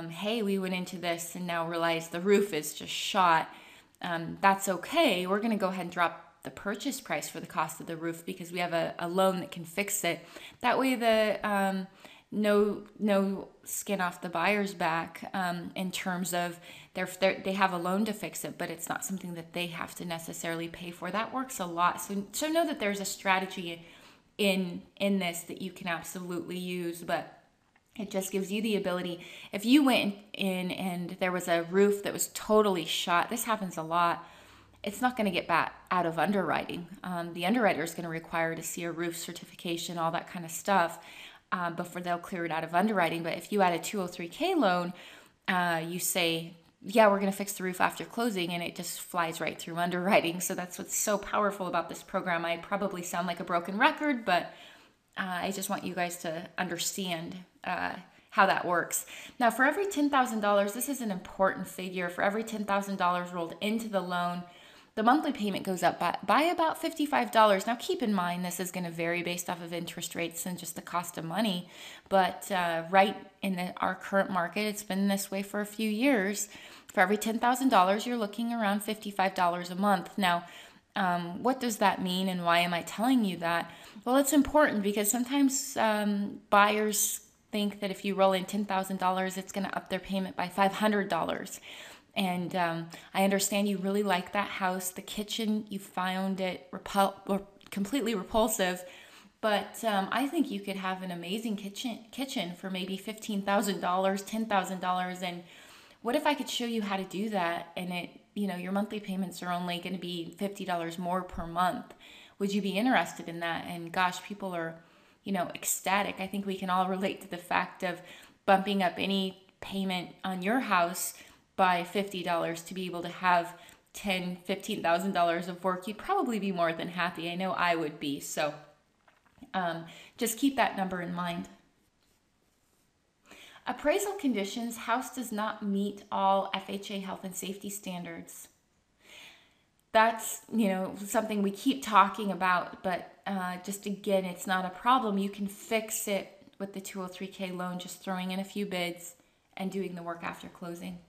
hey, we went into this and now realize the roof is just shot. That's okay. We're going to go ahead and drop the purchase price for the cost of the roof because we have a loan that can fix it. That way the no skin off the buyer's back in terms of they have a loan to fix it, but it's not something that they have to necessarily pay for. That works a lot. So know that there's a strategy in this that you can absolutely use, but it just gives you the ability. If you went in and there was a roof that was totally shot, this happens a lot, it's not going to get back out of underwriting. The underwriter is going to require to see a roof certification, all that kind of stuff, before they'll clear it out of underwriting. But if you add a 203K loan, you say, yeah, we're going to fix the roof after closing, and it just flies right through underwriting. So that's what's so powerful about this program. I probably sound like a broken record, but I just want you guys to understand how that works. Now, for every $10,000, this is an important figure. For every $10,000 rolled into the loan, the monthly payment goes up by about $55. Now, keep in mind, this is going to vary based off of interest rates and just the cost of money. But right in our current market, it's been this way for a few years. For every $10,000, you're looking around $55 a month. Now, what does that mean, and why am I telling you that? Well, it's important because sometimes buyers think that if you roll in $10,000, it's going to up their payment by $500. And I understand you really like that house. The kitchen, you found it completely repulsive. But I think you could have an amazing kitchen for maybe $15,000, $10,000. And what if I could show you how to do that? And your monthly payments are only going to be $50 more per month. Would you be interested in that? And gosh, people are, ecstatic. I think we can all relate to the fact of bumping up any payment on your house by $50 to be able to have $10,000, $15,000 of work. You'd probably be more than happy. I know I would be. So just keep that number in mind. Appraisal conditions: house does not meet all FHA health and safety standards. That's, something we keep talking about, but just again, it's not a problem. You can fix it with the 203K loan, just throwing in a few bids and doing the work after closing.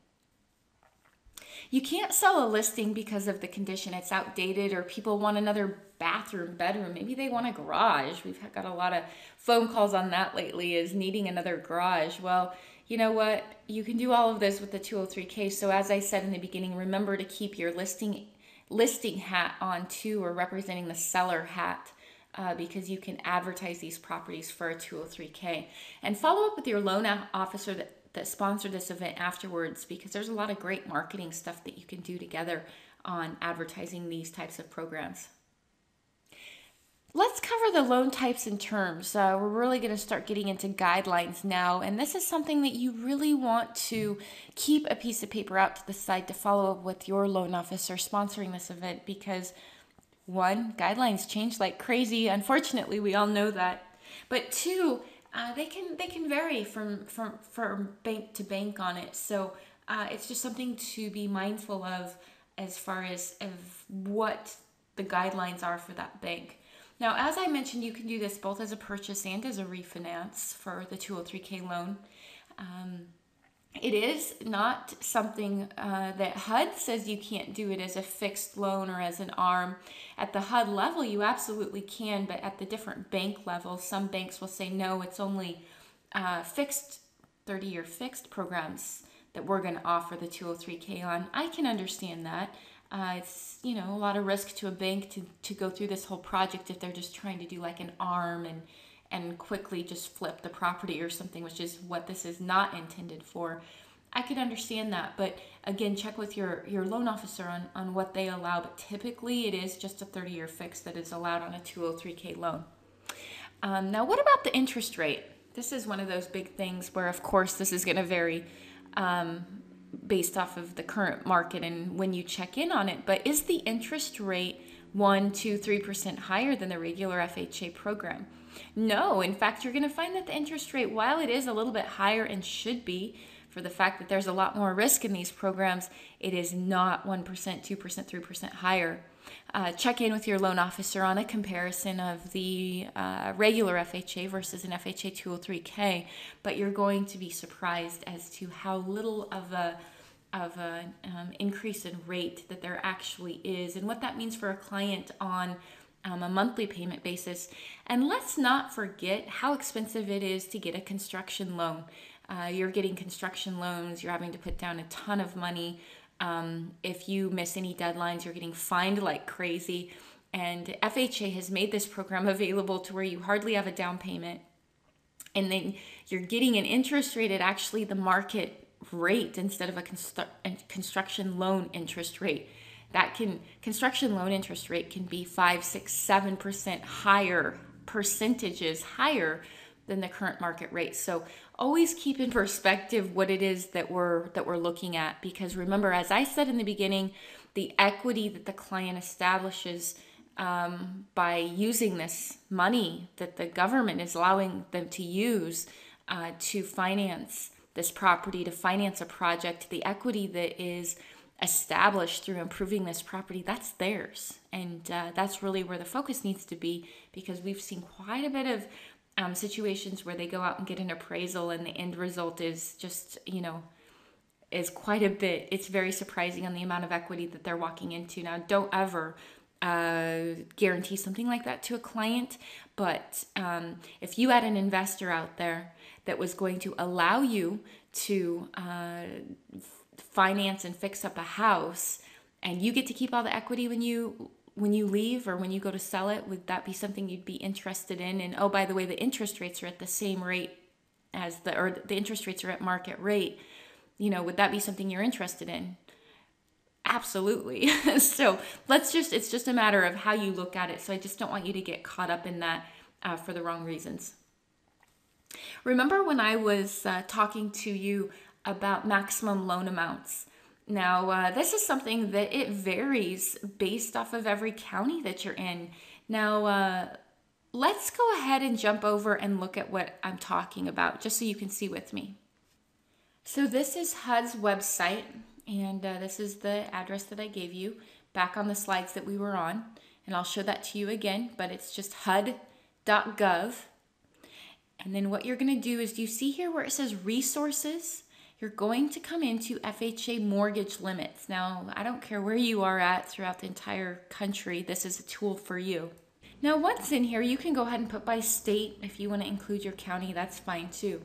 You can't sell a listing because of the condition. It's outdated, or people want another bathroom, bedroom. Maybe they want a garage. We've got a lot of phone calls on that lately, is needing another garage. Well, you know what? You can do all of this with the 203K. So as I said in the beginning, remember to keep your listing hat on too, or representing the seller hat. Because you can advertise these properties for a 203K. And follow up with your loan officer that sponsored this event afterwards, because there's a lot of great marketing stuff that you can do together on advertising these types of programs. Let's cover the loan types and terms. We're really going to start getting into guidelines now, and this is something that you really want to keep a piece of paper out to the side to follow up with your loan officer sponsoring this event, because one, guidelines change like crazy. Unfortunately, we all know that. But two, they can vary from bank to bank on it. So it's just something to be mindful of as far as what the guidelines are for that bank. Now, as I mentioned, you can do this both as a purchase and as a refinance for the 203K loan. It is not something that HUD says you can't do it as a fixed loan or as an ARM. At the HUD level, you absolutely can, but at the different bank levels, some banks will say, no, it's only fixed 30-year fixed programs that we're going to offer the 203K on. I can understand that. It's, a lot of risk to a bank to go through this whole project if they're just trying to do like an ARM and quickly just flip the property or something, which is what this is not intended for. I could understand that, but again, check with your loan officer on what they allow, but typically it is just a 30-year fix that is allowed on a 203K loan. Now, what about the interest rate? This is one of those big things where, of course, this is going to vary based off of the current market and when you check in on it, but is the interest rate 1%, 2%, 3% higher than the regular FHA program? No, in fact, you're going to find that the interest rate, while it is a little bit higher and should be for the fact that there's a lot more risk in these programs, it is not 1%, 2%, 3% higher. Check in with your loan officer on a comparison of the regular FHA versus an FHA 203K, but you're going to be surprised as to how little of an increase in rate that there actually is, and what that means for a client on a monthly payment basis. And let's not forget how expensive it is to get a construction loan. You're getting construction loans, you're having to put down a ton of money. If you miss any deadlines, you're getting fined like crazy. And FHA has made this program available to where you hardly have a down payment. And then you're getting an interest rate at actually the market rate instead of a construction loan interest rate. Construction loan interest rate can be 5%, 6%, 7% higher, percentages higher than the current market rate. So always keep in perspective what it is that we're looking at, because remember, as I said in the beginning, the equity that the client establishes by using this money that the government is allowing them to use to finance this property, to finance a project, the equity that is established through improving this property, that's theirs. And that's really where the focus needs to be, because we've seen quite a bit of situations where they go out and get an appraisal and the end result is just, is quite a bit. It's very surprising on the amount of equity that they're walking into. Now, don't ever guarantee something like that to a client, but if you had an investor out there that was going to allow you to finance and fix up a house, and you get to keep all the equity when you leave or when you go to sell it, would that be something you'd be interested in? And oh, by the way, the interest rates are at the same rate as the interest rates are at market rate. Would that be something you're interested in? Absolutely. So it's just a matter of how you look at it. So I just don't want you to get caught up in that for the wrong reasons. Remember when I was talking to you about maximum loan amounts? Now, this is something that it varies based off of every county that you're in. Now, let's go ahead and jump over and look at what I'm talking about, just so you can see with me. So this is HUD's website, and this is the address that I gave you back on the slides that we were on. And I'll show that to you again, but it's just HUD.gov. And then what you're going to do is, do you see here where it says resources? you're going to come into FHA mortgage limits. Now, I don't care where you are at throughout the entire country, this is a tool for you. Now, once in here, you can go ahead and put by state. If you want to include your county, that's fine too.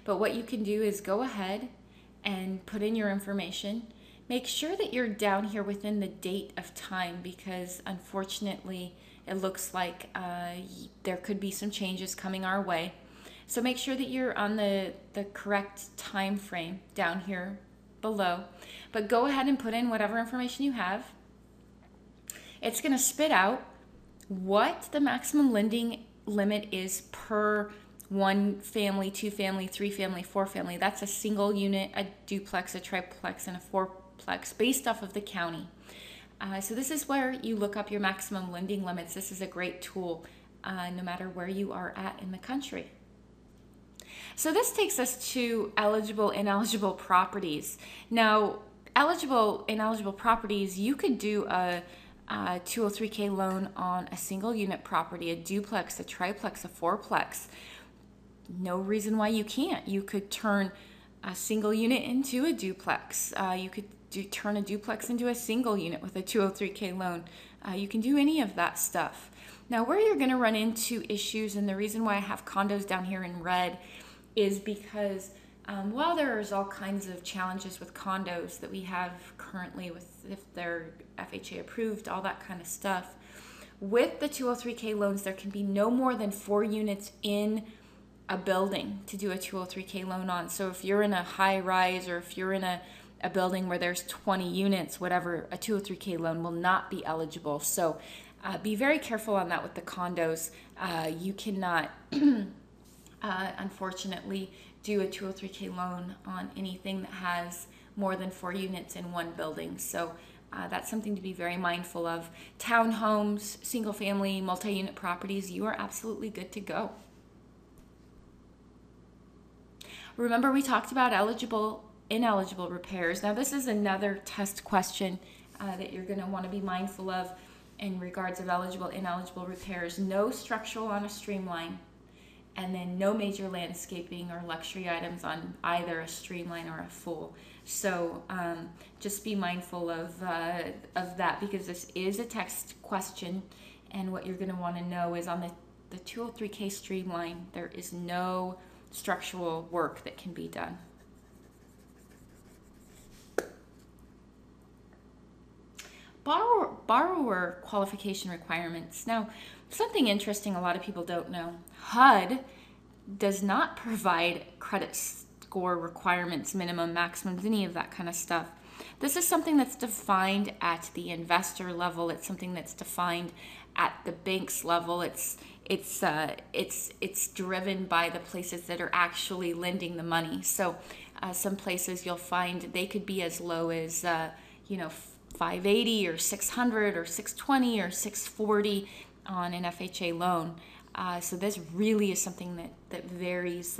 But what you can do is go ahead and put in your information. Make sure that you're down here within the date of time, because unfortunately, it looks like there could be some changes coming our way. So make sure that you're on the correct time frame down here below. But go ahead and put in whatever information you have. It's going to spit out what the maximum lending limit is per 1 family, 2 family, 3 family, 4 family. That's a single unit, a duplex, a triplex, and a fourplex based off of the county. So this is where you look up your maximum lending limits. This is a great tool no matter where you are at in the country. So this takes us to eligible, ineligible properties. Now, eligible, ineligible properties, you could do a 203K loan on a single unit property, a duplex, a triplex, a fourplex. No reason why you can't. You could turn a single unit into a duplex. You could turn a duplex into a single unit with a 203K loan. You can do any of that stuff. Now, where you're going to run into issues, and the reason why I have condos down here in red, is because while there's all kinds of challenges with condos that we have currently, with if they're FHA approved, all that kind of stuff, with the 203K loans, there can be no more than 4 units in a building to do a 203K loan on. So if you're in a high rise, or if you're in a building where there's 20 units, whatever, a 203K loan will not be eligible. So be very careful on that with the condos. You cannot unfortunately do a 203K loan on anything that has more than 4 units in one building. So that's something to be very mindful of. Townhomes, single family, multi-unit properties, you are absolutely good to go. Remember, we talked about eligible, ineligible repairs. Now, this is another test question that you're going to want to be mindful of in regards of eligible, ineligible repairs. No structural on a streamline, and then no major landscaping or luxury items on either a streamline or a full. So just be mindful of that, because this is a text question, and what you're going to want to know is on the 203K streamline, there is no structural work that can be done. Borrower qualification requirements. Now, something interesting a lot of people don't know. HUD does not provide credit score requirements, minimum, maximums, any of that kind of stuff. This is something that's defined at the investor level. It's something that's defined at the bank's level. It's driven by the places that are actually lending the money. So some places you'll find they could be as low as 580 or 600 or 620 or 640 on an FHA loan. So this really is something that varies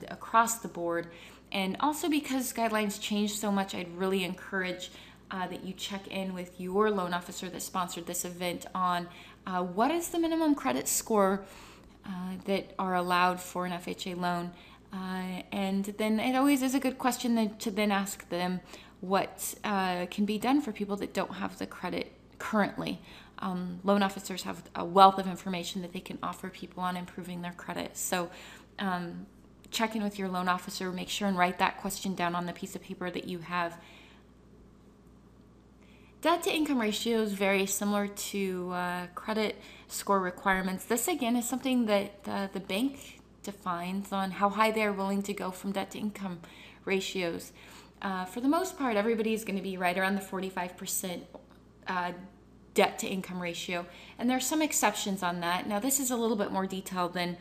across the board. And also, because guidelines change so much, I'd really encourage that you check in with your loan officer that sponsored this event on what is the minimum credit score that are allowed for an FHA loan. And then it always is a good question to then ask them what can be done for people that don't have the credit currently. Loan officers have a wealth of information that they can offer people on improving their credit. So check in with your loan officer, make sure and write that question down on the piece of paper that you have. Debt to income ratio is very similar to credit score requirements. This again is something that the bank defines on how high they're willing to go from debt to income ratios. For the most part, everybody is going to be right around the 45% debt to income ratio, and there are some exceptions on that. Now, this is a little bit more detailed than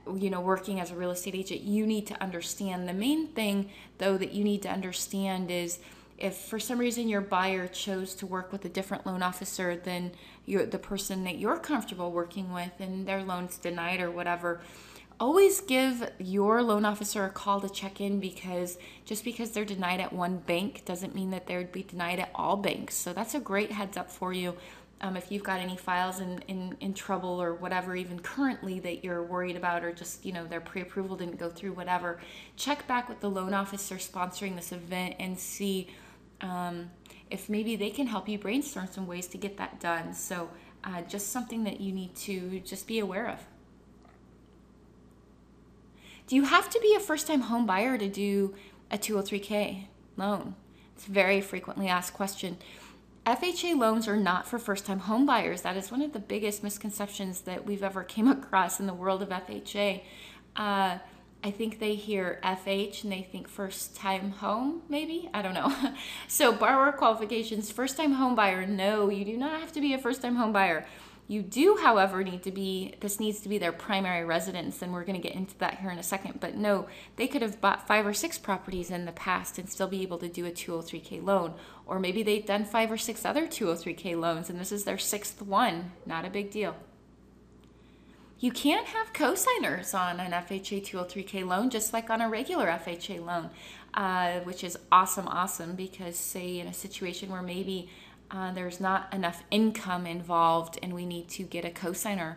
working as a real estate agent. You need to understand. The main thing, though, that you need to understand is if for some reason your buyer chose to work with a different loan officer than the person that you're comfortable working with, and their loan's denied or whatever, always give your loan officer a call to check in, because just because they're denied at one bank doesn't mean that they would be denied at all banks. So that's a great heads up for you. If you've got any files in trouble or whatever, even currently that you're worried about, or just, their pre-approval didn't go through, whatever, check back with the loan officer sponsoring this event and see if maybe they can help you brainstorm some ways to get that done. So just something that you need to just be aware of. Do you have to be a first-time home buyer to do a 203K loan? It's a very frequently asked question. FHA loans are not for first-time home buyers. That is one of the biggest misconceptions that we've ever came across in the world of FHA. I think they hear FH and they think first-time home, maybe? I don't know. So borrower qualifications, first-time home buyer. No, you do not have to be a first-time home buyer. You do, however, this needs to be their primary residence, and we're going to get into that here in a second. But no, they could have bought 5 or 6 properties in the past and still be able to do a 203K loan. Or maybe they've done 5 or 6 other 203K loans, and this is their 6th one. Not a big deal. You can have co-signers on an FHA 203K loan, just like on a regular FHA loan, which is awesome, because say in a situation where maybe there's not enough income involved and we need to get a cosigner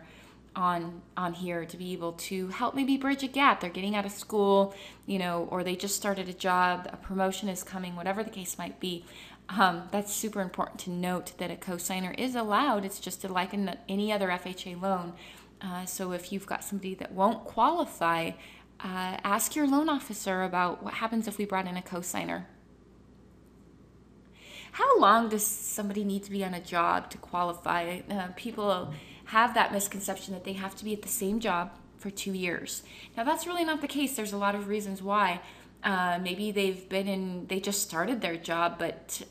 on here to be able to help maybe bridge a gap. They're getting out of school, or they just started a job, a promotion is coming, whatever the case might be. That's super important to note that a cosigner is allowed. It's just like in any other FHA loan. So if you've got somebody that won't qualify, ask your loan officer about what happens if we brought in a cosigner. How long does somebody need to be on a job to qualify? People have that misconception that they have to be at the same job for 2 years. Now, that's really not the case. There's a lot of reasons why. Maybe they just started their job, but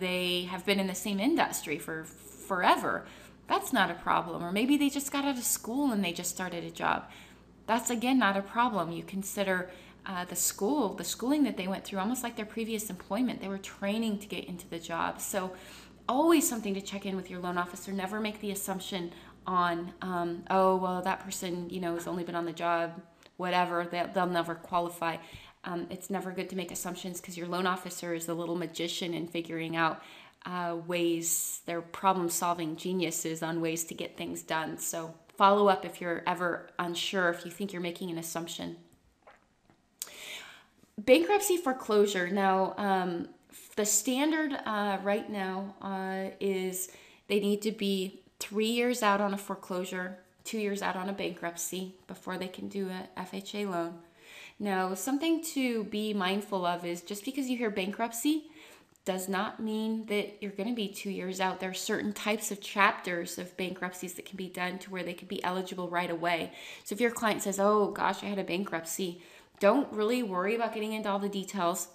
they have been in the same industry for forever. That's not a problem. Or maybe they just got out of school and they just started a job. That's, again, not a problem. You consider the schooling that they went through, almost like their previous employment. They were training to get into the job. So always something to check in with your loan officer. Never make the assumption on, that person, has only been on the job, whatever, they'll never qualify. It's never good to make assumptions, because your loan officer is a little magician in figuring out ways, they're problem-solving geniuses on ways to get things done. So follow up if you're ever unsure, if you think you're making an assumption. Bankruptcy foreclosure. Now, the standard right now is they need to be 3 years out on a foreclosure, 2 years out on a bankruptcy before they can do a FHA loan. Now, something to be mindful of is just because you hear bankruptcy does not mean that you're going to be 2 years out. There are certain types of chapters of bankruptcies that can be done to where they could be eligible right away. So if your client says, oh gosh, I had a bankruptcy, don't really worry about getting into all the details.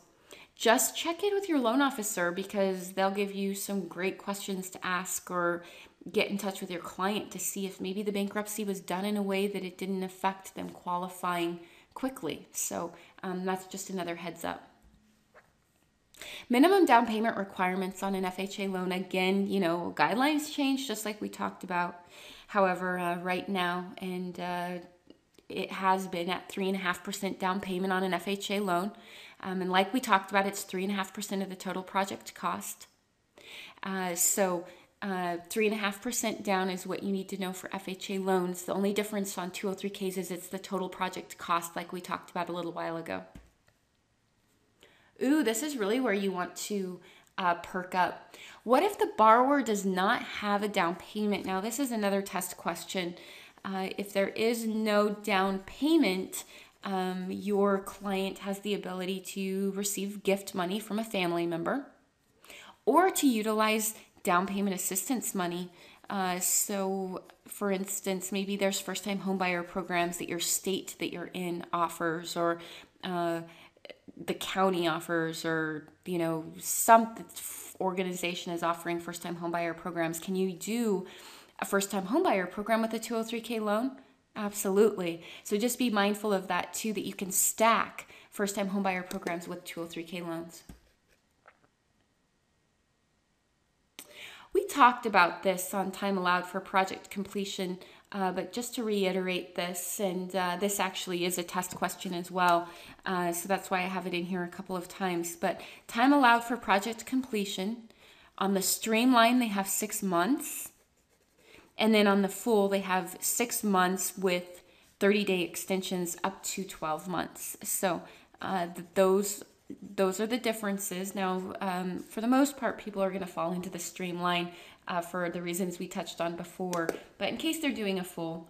Just check in with your loan officer, because they'll give you some great questions to ask, or get in touch with your client to see if maybe the bankruptcy was done in a way that it didn't affect them qualifying quickly. So that's just another heads up. Minimum down payment requirements on an FHA loan. Again, guidelines change just like we talked about. However, right now, and it has been at 3.5% down payment on an FHA loan. And like we talked about, it's 3.5% of the total project cost. So 3.5% down is what you need to know for FHA loans. The only difference on 203Ks is it's the total project cost, like we talked about a little while ago. Ooh, this is really where you want to perk up. What if the borrower does not have a down payment? Now, this is another test question. If there is no down payment, your client has the ability to receive gift money from a family member, or to utilize down payment assistance money. So, for instance, maybe there's first-time homebuyer programs that your state that you're in offers, or the county offers, or some organization is offering first-time homebuyer programs. Can you do a first-time homebuyer program with a 203K loan? Absolutely. So just be mindful of that too, that you can stack first-time homebuyer programs with 203K loans. We talked about this on time allowed for project completion, but just to reiterate this, and this actually is a test question as well, so that's why I have it in here a couple of times. But time allowed for project completion, on the streamline they have 6 months, And then on the full, they have 6 months with 30-day extensions up to 12 months. So those are the differences. Now, for the most part, people are going to fall into the streamline for the reasons we touched on before. But in case they're doing a full,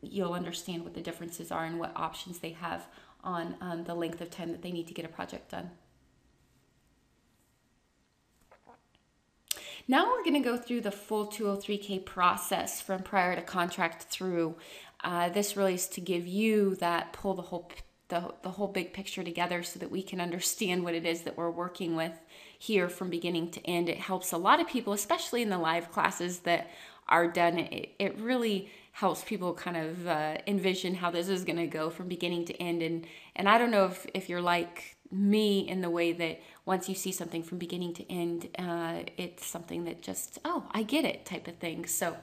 you'll understand what the differences are and what options they have on the length of time that they need to get a project done. Now we're going to go through the full 203K process from prior to contract through. This really is to give you that, pull the whole big picture together so that we can understand what it is that we're working with here from beginning to end. It helps a lot of people, especially in the live classes that are done. It really helps people kind of envision how this is going to go from beginning to end. And I don't know if you're like me in the way that once you see something from beginning to end, it's something that just, oh, I get it type of thing. So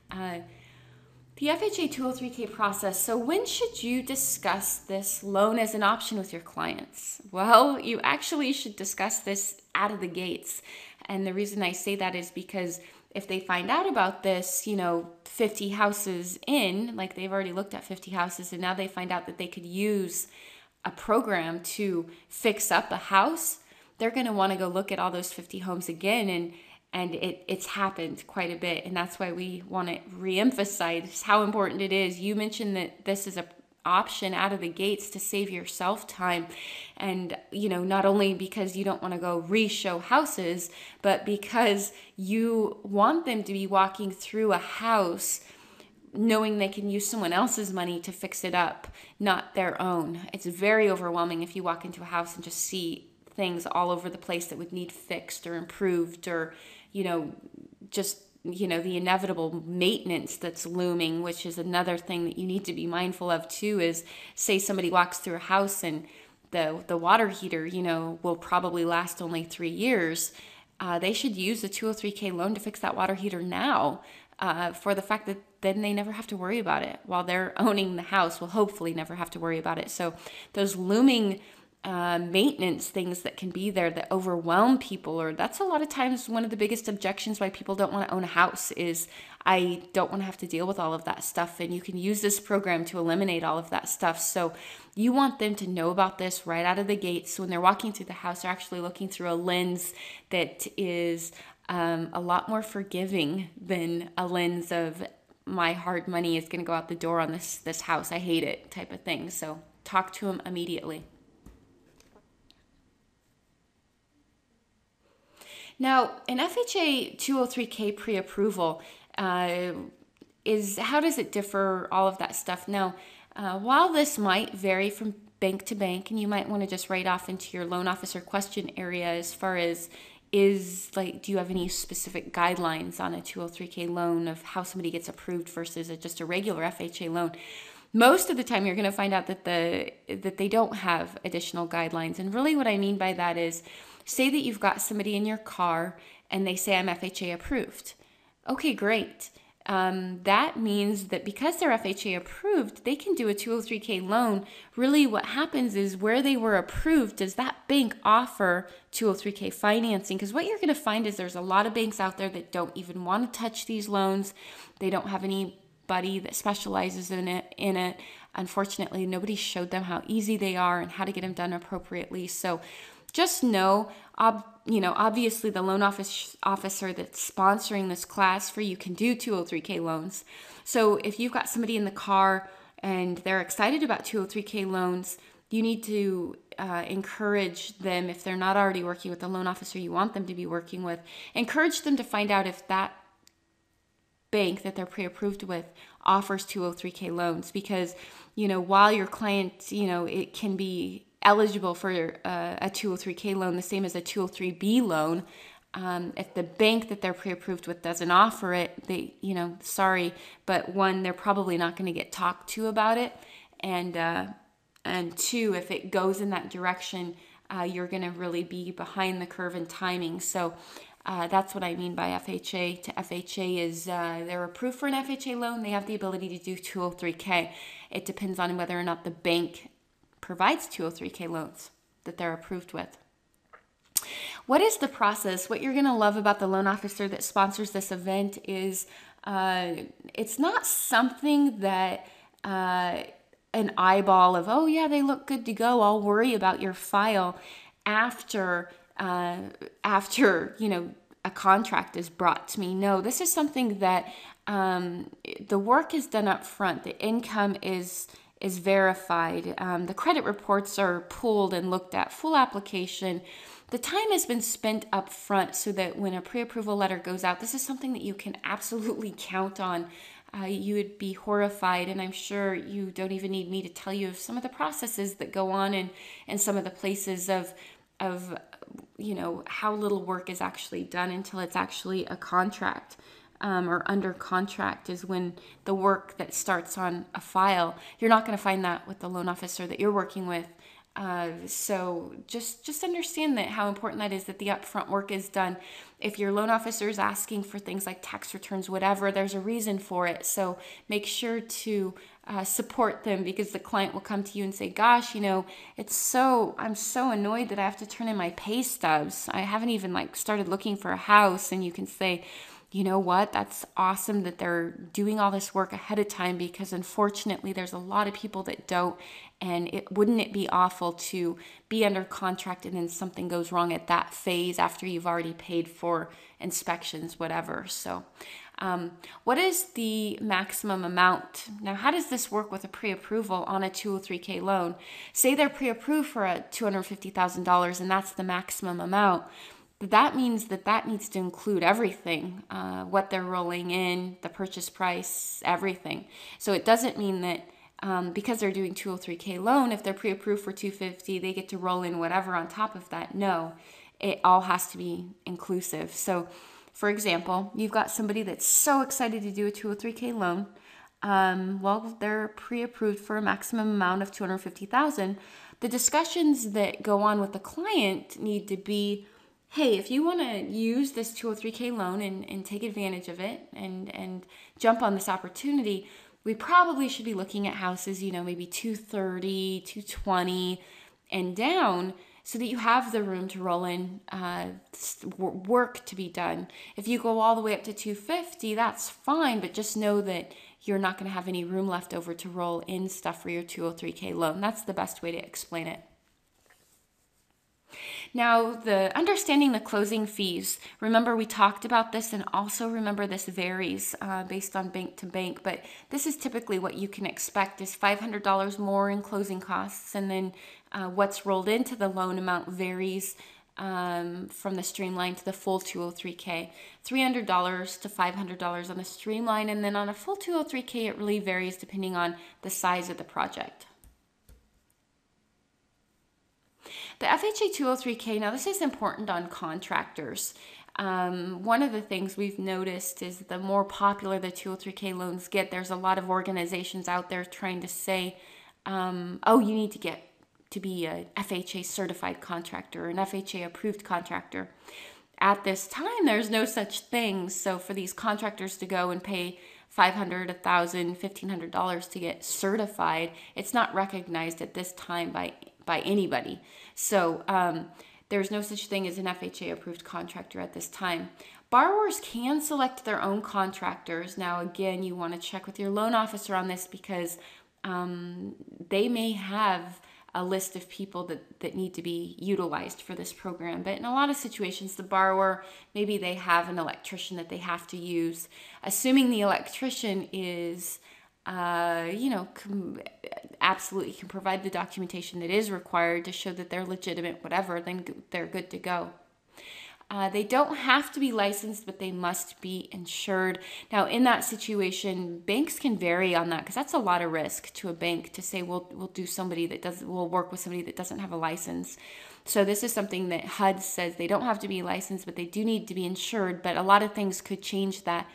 the FHA 203K process. So when should you discuss this loan as an option with your clients? Well, you actually should discuss this out of the gates. And the reason I say that is because if they find out about this, 50 houses in, like they've already looked at 50 houses, and now they find out that they could use a program to fix up a house, they're going to want to go look at all those 50 homes again. And it's happened quite a bit. And that's why we want to reemphasize how important it is. You mentioned that this is an option out of the gates to save yourself time. And, not only because you don't want to go re-show houses, but because you want them to be walking through a house knowing they can use someone else's money to fix it up, not their own. It's very overwhelming if you walk into a house and just see things all over the place that would need fixed or improved, or, the inevitable maintenance that's looming, which is another thing that you need to be mindful of too, is say somebody walks through a house and the water heater, will probably last only 3 years. They should use the 203K loan to fix that water heater now, for the fact that then they never have to worry about it while they're owning the house. Will hopefully never have to worry about it. So those looming maintenance things that can be there that overwhelm people, or that's a lot of times one of the biggest objections why people don't want to own a house is, I don't want to have to deal with all of that stuff. And you can use this program to eliminate all of that stuff. So you want them to know about this right out of the gate. So when they're walking through the house, they're actually looking through a lens that is a lot more forgiving than a lens of, my hard money is going to go out the door on this house, I hate it type of thing. So talk to them immediately. Now, an FHA 203K pre-approval is, how does it differ, all of that stuff? Now, while this might vary from bank to bank, and you might want to just write off into your loan officer question area as far as, do you have any specific guidelines on a 203K loan of how somebody gets approved versus just a regular FHA loan? Most of the time you're going to find out that they don't have additional guidelines. And really what I mean by that is, say that you've got somebody in your car and they say, I'm FHA approved. Okay, great. That means that because they're FHA approved, they can do a 203K loan. Really what happens is, where they were approved, does that bank offer 203K financing? Because what you're going to find is there's a lot of banks out there that don't even want to touch these loans. They don't have anybody that specializes in it. Unfortunately, nobody showed them how easy they are and how to get them done appropriately. So just know, obviously the loan officer that's sponsoring this class for you can do 203K loans. So if you've got somebody in the car and they're excited about 203K loans, you need to encourage them, if they're not already working with the loan officer you want them to be working with, encourage them to find out if that bank that they're pre-approved with offers 203K loans. Because, while your client, it can be eligible for a 203K loan, the same as a 203B loan. If the bank that they're pre-approved with doesn't offer it, sorry, but one, they're probably not going to get talked to about it. And two, if it goes in that direction, you're going to really be behind the curve in timing. So that's what I mean by FHA to FHA is they're approved for an FHA loan. They have the ability to do 203K. It depends on whether or not the bank provides 203K loans that they're approved with. What is the process? What you're going to love about the loan officer that sponsors this event is It's not something that an eyeball of, oh yeah, they look good to go, I'll worry about your file after a contract is brought to me. No, this is something that the work is done up front. The income is verified. The credit reports are pulled and looked at. Full application. The time has been spent up front so that when a pre-approval letter goes out, this is something that you can absolutely count on. You would be horrified, and I'm sure you don't even need me to tell you of some of the processes that go on and some of the places of how little work is actually done until it's actually a contract. Or under contract is when the work that starts on a file. You're not going to find that with the loan officer that you're working with. So just understand that how important that is, that the upfront work is done. If your loan officer is asking for things like tax returns, whatever, there's a reason for it. So make sure to support them, because the client will come to you and say, gosh, I'm so annoyed that I have to turn in my pay stubs. I haven't even started looking for a house. And you can say, you know what, that's awesome that they're doing all this work ahead of time, because unfortunately there's a lot of people that don't. And wouldn't it be awful to be under contract and then something goes wrong at that phase after you've already paid for inspections, whatever. So what is the maximum amount? Now, how does this work with a pre-approval on a 203K loan? Say they're pre-approved for a $250,000 and that's the maximum amount. That means that needs to include everything, what they're rolling in, the purchase price, everything. So it doesn't mean that because they're doing 203K loan, if they're pre-approved for 250, they get to roll in whatever on top of that. No, it all has to be inclusive. So for example, you've got somebody that's so excited to do a 203K loan. Well, they're pre-approved for a maximum amount of $250,000. The discussions that go on with the client need to be, hey, if you want to use this 203K loan and take advantage of it and jump on this opportunity, we probably should be looking at houses, maybe 230, 220 and down, so that you have the room to roll in work to be done. If you go all the way up to 250, that's fine, but just know that you're not going to have any room left over to roll in stuff for your 203K loan. That's the best way to explain it. Now, the understanding the closing fees, remember we talked about this, and also remember this varies based on bank to bank, but this is typically what you can expect is $500 more in closing costs, and then what's rolled into the loan amount varies from the streamline to the full 203K. $300 to $500 on the streamline, and then on a full 203K it really varies depending on the size of the project. The FHA 203K, now this is important on contractors. One of the things we've noticed is the more popular the 203K loans get, there's a lot of organizations out there trying to say, oh, you need to get to be a FHA certified contractor, an FHA approved contractor. At this time, there's no such thing. So for these contractors to go and pay $500, $1,000, $1,500 to get certified, it's not recognized at this time by anybody. So there's no such thing as an FHA approved contractor at this time. Borrowers can select their own contractors. Now, again, you want to check with your loan officer on this, because they may have a list of people that need to be utilized for this program. But in a lot of situations, the borrower, maybe they have an electrician that they have to use. Assuming the electrician is absolutely can provide the documentation that is required to show that they're legitimate, whatever, then they're good to go. They don't have to be licensed, but they must be insured. Now, in that situation, banks can vary on that, because that's a lot of risk to a bank to say, we'll work with somebody that doesn't have a license. So this is something that HUD says they don't have to be licensed, but they do need to be insured. But a lot of things could change that.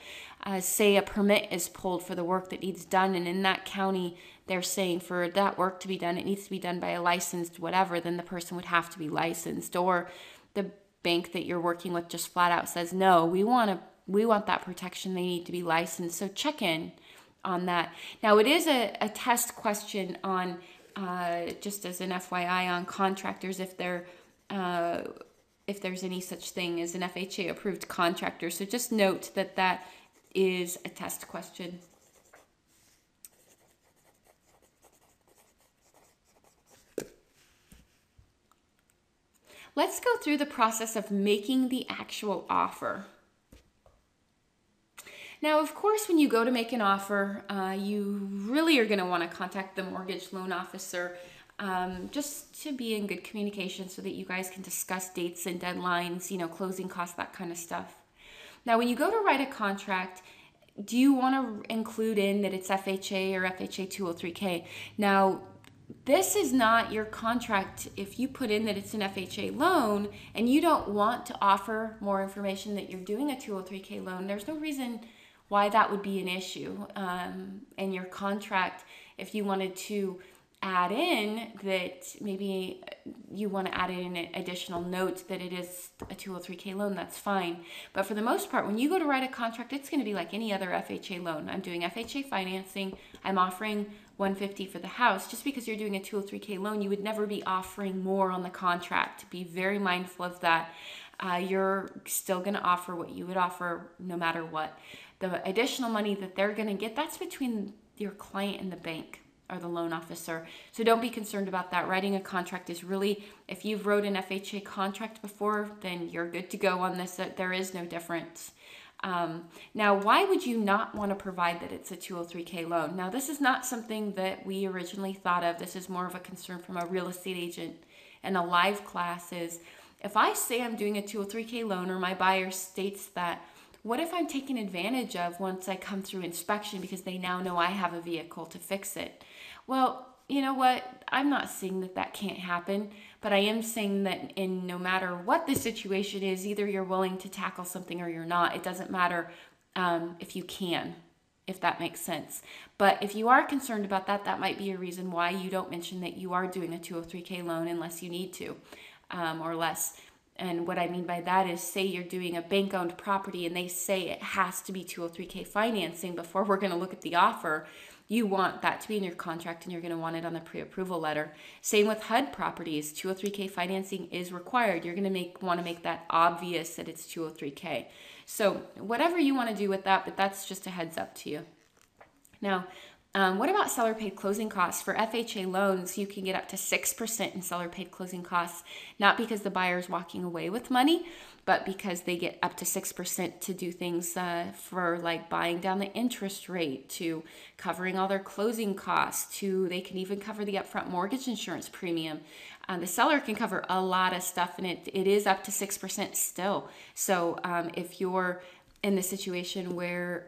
Say a permit is pulled for the work that needs done, and in that county they're saying for that work to be done, it needs to be done by a licensed whatever, then the person would have to be licensed. Or the bank that you're working with just flat out says, no, we want that protection, they need to be licensed. So check in on that. Now, it is a test question on, just as an FYI, on contractors, if there's any such thing as an FHA approved contractor. So just note that is a test question. Let's go through the process of making the actual offer. Now, of course, when you go to make an offer, you really are going to want to contact the mortgage loan officer just to be in good communication so that you guys can discuss dates and deadlines, closing costs, that kind of stuff. Now, when you go to write a contract, do you want to include in that it's FHA or FHA 203K? Now, this is not your contract. If you put in that it's an FHA loan and you don't want to offer more information that you're doing a 203K loan, there's no reason why that would be an issue. In your contract, if you wanted to add in that maybe you want to add in an additional note that it is a 203K loan, that's fine. But for the most part, when you go to write a contract, it's going to be like any other FHA loan. I'm doing FHA financing. I'm offering $150 for the house. Just because you're doing a 203K loan, you would never be offering more on the contract. Be very mindful of that. You're still going to offer what you would offer no matter what. The additional money that they're going to get, that's between your client and the bank or the loan officer. So don't be concerned about that. Writing a contract is really, if you've wrote an FHA contract before, then you're good to go on this. There is no difference. Now, why would you not want to provide that it's a 203K loan? Now, this is not something that we originally thought of. This is more of a concern from a real estate agent and a live class is, if I say I'm doing a 203K loan or my buyer states that, what if I'm taken advantage of once I come through inspection because they now know I have a vehicle to fix it? Well, you know what? I'm not saying that that can't happen, but I am saying that in no matter what the situation is, either you're willing to tackle something or you're not. It doesn't matter if you can, if that makes sense. But if you are concerned about that, that might be a reason why you don't mention that you are doing a 203K loan unless you need to or less. And what I mean by that is, say you're doing a bank-owned property and they say it has to be 203K financing before we're going to look at the offer. You want that to be in your contract and you're going to want it on the pre-approval letter. Same with HUD properties. 203K financing is required. You're going to want to make that obvious that it's 203K. So whatever you want to do with that, but that's just a heads up to you. Now, what about seller paid closing costs? For FHA loans, you can get up to 6% in seller paid closing costs, not because the buyer is walking away with money, but because they get up to 6% to do things for like buying down the interest rate, to covering all their closing costs, to they can even cover the upfront mortgage insurance premium. The seller can cover a lot of stuff, and it is up to 6% still. So if you're in the situation where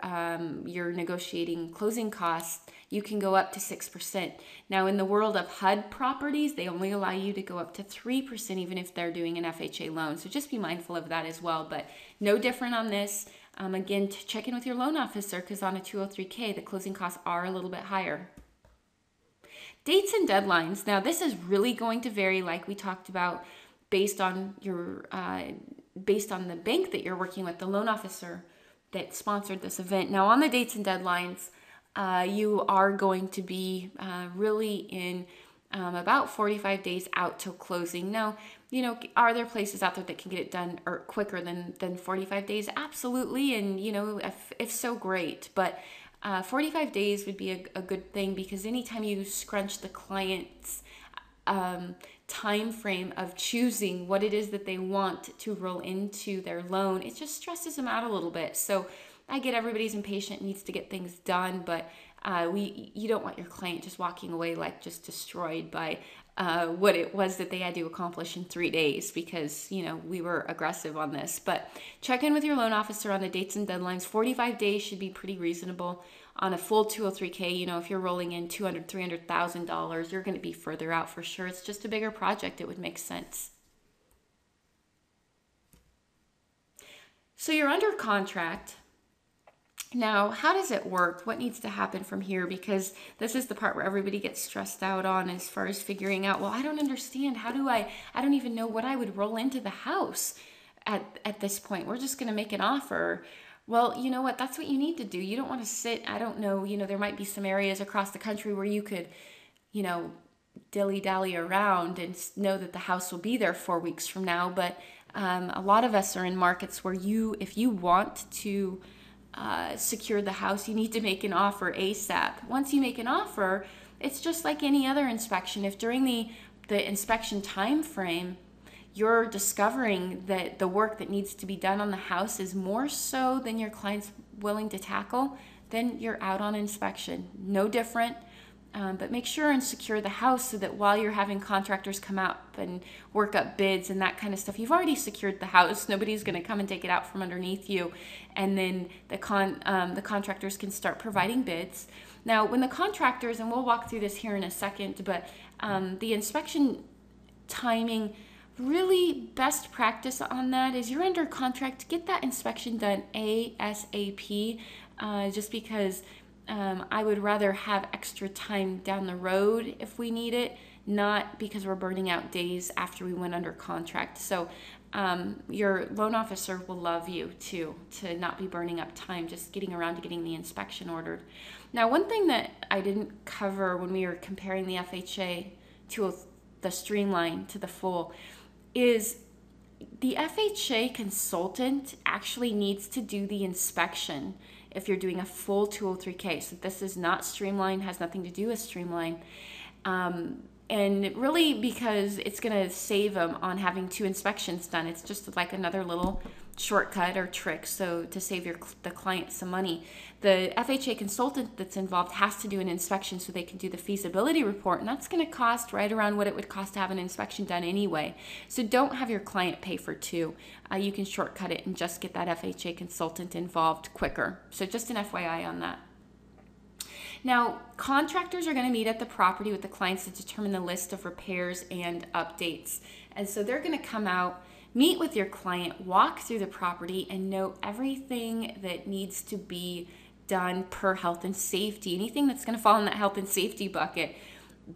you're negotiating closing costs, you can go up to 6%. Now, in the world of HUD properties, they only allow you to go up to 3%, even if they're doing an FHA loan. So just be mindful of that as well. But no different on this. Again, check in with your loan officer, because on a 203K, the closing costs are a little bit higher. Dates and deadlines. Now, this is really going to vary, like we talked about, based on your based on the bank that you're working with, the loan officer that sponsored this event. Now, on the dates and deadlines, you are going to be really in about 45 days out till closing. Now, are there places out there that can get it done or quicker than 45 days? Absolutely, and if so, great. But 45 days would be a good thing, because anytime you scrunch the client's time frame of choosing what it is that they want to roll into their loan, it just stresses them out a little bit. So I get everybody's impatient, needs to get things done, but you don't want your client just walking away like just destroyed by what it was that they had to accomplish in 3 days, because we were aggressive on this. But check in with your loan officer on the dates and deadlines. 45 days should be pretty reasonable. On a full 203K, if you're rolling in $200,000, $300,000, you're going to be further out for sure. It's just a bigger project. It would make sense. So you're under contract. Now, how does it work? What needs to happen from here? Because this is the part where everybody gets stressed out on, as far as figuring out, well, I don't understand. How do I don't even know what I would roll into the house at this point. We're just going to make an offer. Well, you know what? That's what you need to do. You don't want to sit, I don't know, there might be some areas across the country where you could, dilly-dally around and know that the house will be there 4 weeks from now. But a lot of us are in markets where if you want to secure the house, you need to make an offer ASAP. Once you make an offer, it's just like any other inspection. If during the inspection time frame you're discovering that the work that needs to be done on the house is more so than your client's willing to tackle, then you're out on inspection. No different. But make sure and secure the house so that while you're having contractors come out and work up bids and that kind of stuff, you've already secured the house. Nobody's going to come and take it out from underneath you. And then the contractors can start providing bids. Now, when the contractors, and we'll walk through this here in a second, but the inspection timing, really best practice on that is you're under contract, get that inspection done ASAP, just because I would rather have extra time down the road if we need it, not because we're burning out days after we went under contract. So your loan officer will love you too, to not be burning up time just getting around to getting the inspection ordered. Now, one thing that I didn't cover when we were comparing the FHA to the Streamline to the full is the FHA consultant actually needs to do the inspection if you're doing a full 203K. So this is not Streamline, has nothing to do with Streamline. And really because it's going to save them on having 2 inspections done. It's just like another little shortcut or trick so to save the client some money. The FHA consultant that's involved has to do an inspection so they can do the feasibility report, and that's going to cost right around what it would cost to have an inspection done anyway. So don't have your client pay for 2. You can shortcut it and just get that FHA consultant involved quicker. So just an FYI on that. Now, contractors are going to meet at the property with the clients to determine the list of repairs and updates. And so they're going to come out, meet with your client, walk through the property, and know everything that needs to be done per health and safety. Anything that's going to fall in that health and safety bucket,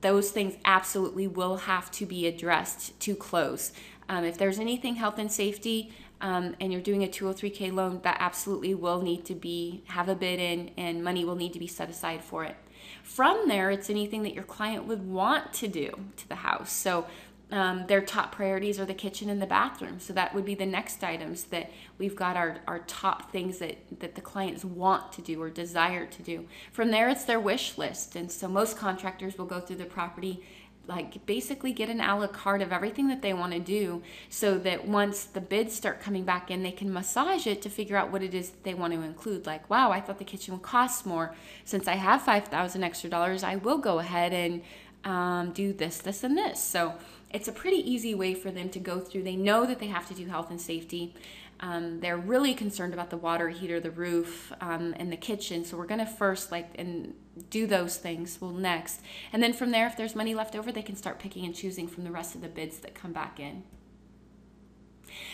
those things absolutely will have to be addressed to close. If there's anything health and safety, and you're doing a 203K loan, that absolutely will need to have a bid in, and money will need to be set aside for it. From there, it's anything that your client would want to do to the house. So their top priorities are the kitchen and the bathroom. So that would be the next items that we've got our top things that the clients want to do or desire to do. From there, it's their wish list. And so most contractors will go through the property, like basically get an a la carte of everything that they want to do so that once the bids start coming back in, they can massage it to figure out what it is that they want to include. Like, wow, I thought the kitchen would cost more. Since I have $5,000 extra, I will go ahead and do this, and this. So it's a pretty easy way for them to go through. They know that they have to do health and safety. They're really concerned about the water heater, the roof, and the kitchen. So we're going to first do those things. Well, next. And then from there, if there's money left over, they can start picking and choosing from the rest of the bids that come back in.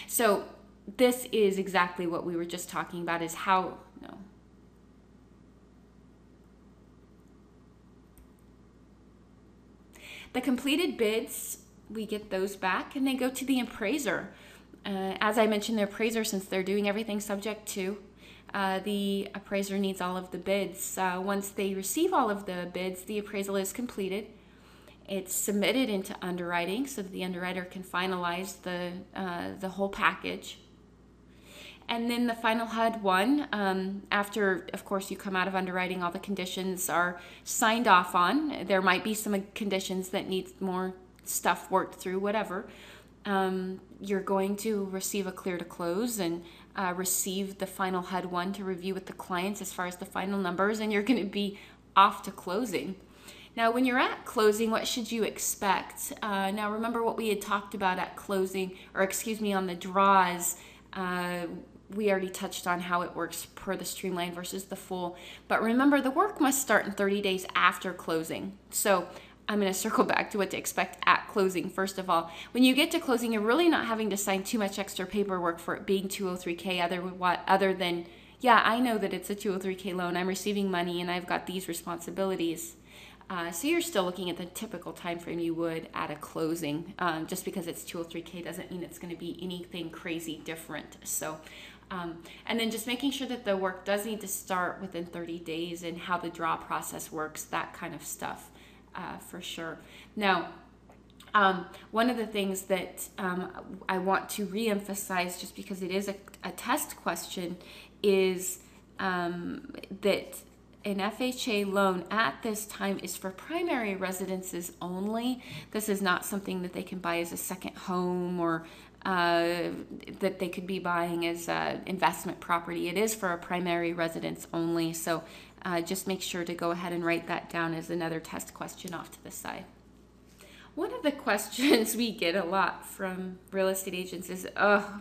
So this is exactly what we were just talking about, is how, no. The completed bids, we get those back and they go to the appraiser. As I mentioned, the appraiser, since they're doing everything subject to, the appraiser needs all of the bids. Once they receive all of the bids, the appraisal is completed. It's submitted into underwriting so that the underwriter can finalize the whole package. And then the final HUD-1, after, of course, you come out of underwriting, all the conditions are signed off on. There might be some conditions that need more stuff worked through, whatever. You're going to receive a clear to close and receive the final HUD-1 to review with the clients as far as the final numbers, and you're going to be off to closing. Now, when you're at closing, what should you expect? Now, remember what we had talked about at closing, or excuse me, on the draws. We already touched on how it works per the Streamline versus the full. But remember, the work must start in 30 days after closing. So I'm going to circle back to what to expect at closing. First of all, when you get to closing, you're really not having to sign too much extra paperwork for it being 203K other than, yeah, I know that it's a 203K loan. I'm receiving money and I've got these responsibilities. So you're still looking at the typical time frame you would at a closing. Just because it's 203K doesn't mean it's going to be anything crazy different. So, and then just making sure that the work does need to start within 30 days and how the draw process works, that kind of stuff. For sure. Now, one of the things that I want to reemphasize, just because it is a test question, is that an FHA loan at this time is for primary residences only. This is not something that they can buy as a second home or that they could be buying as investment property. It is for a primary residence only. So just make sure to go ahead and write that down as another test question off to the side. One of the questions we get a lot from real estate agents is,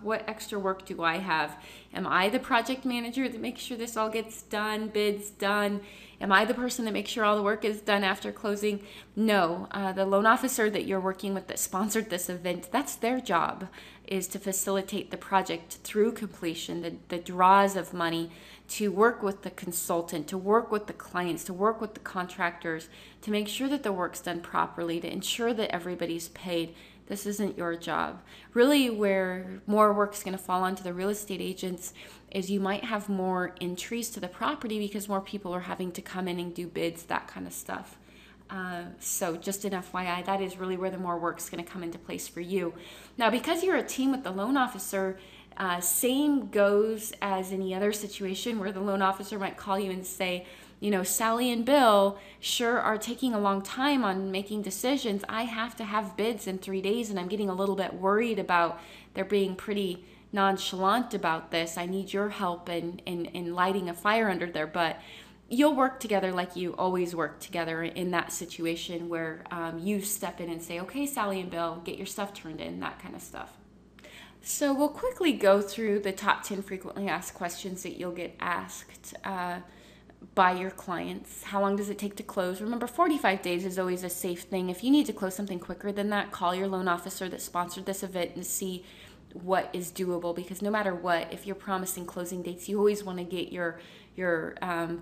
what extra work do I have? Am I the project manager that makes sure this all gets done, bids done? Am I the person that makes sure all the work is done after closing? No, the loan officer that you're working with that sponsored this event, that's their job, is to facilitate the project through completion, the draws of money, to work with the consultant, to work with the clients, to work with the contractors, to make sure that the work's done properly, to ensure that everybody's paid. This isn't your job. Really, where more work's going to fall onto the real estate agents is you might have more entries to the property because more people are having to come in and do bids, that kind of stuff. So just an FYI, that is really where the more work's going to come into place for you. Now, because you're a team with the loan officer, same goes as any other situation where the loan officer might call you and say, you know, Sally and Bill sure are taking a long time on making decisions. I have to have bids in 3 days and I'm getting a little bit worried about they're being pretty nonchalant about this. I need your help in lighting a fire under their butt. You'll work together like you always work together in that situation where you step in and say, okay, Sally and Bill, get your stuff turned in, that kind of stuff. So we'll quickly go through the top 10 frequently asked questions that you'll get asked by your clients. How long does it take to close? Remember, 45 days is always a safe thing. If you need to close something quicker than that, call your loan officer that sponsored this event and see what is doable, because no matter what, if you're promising closing dates, you always want to get your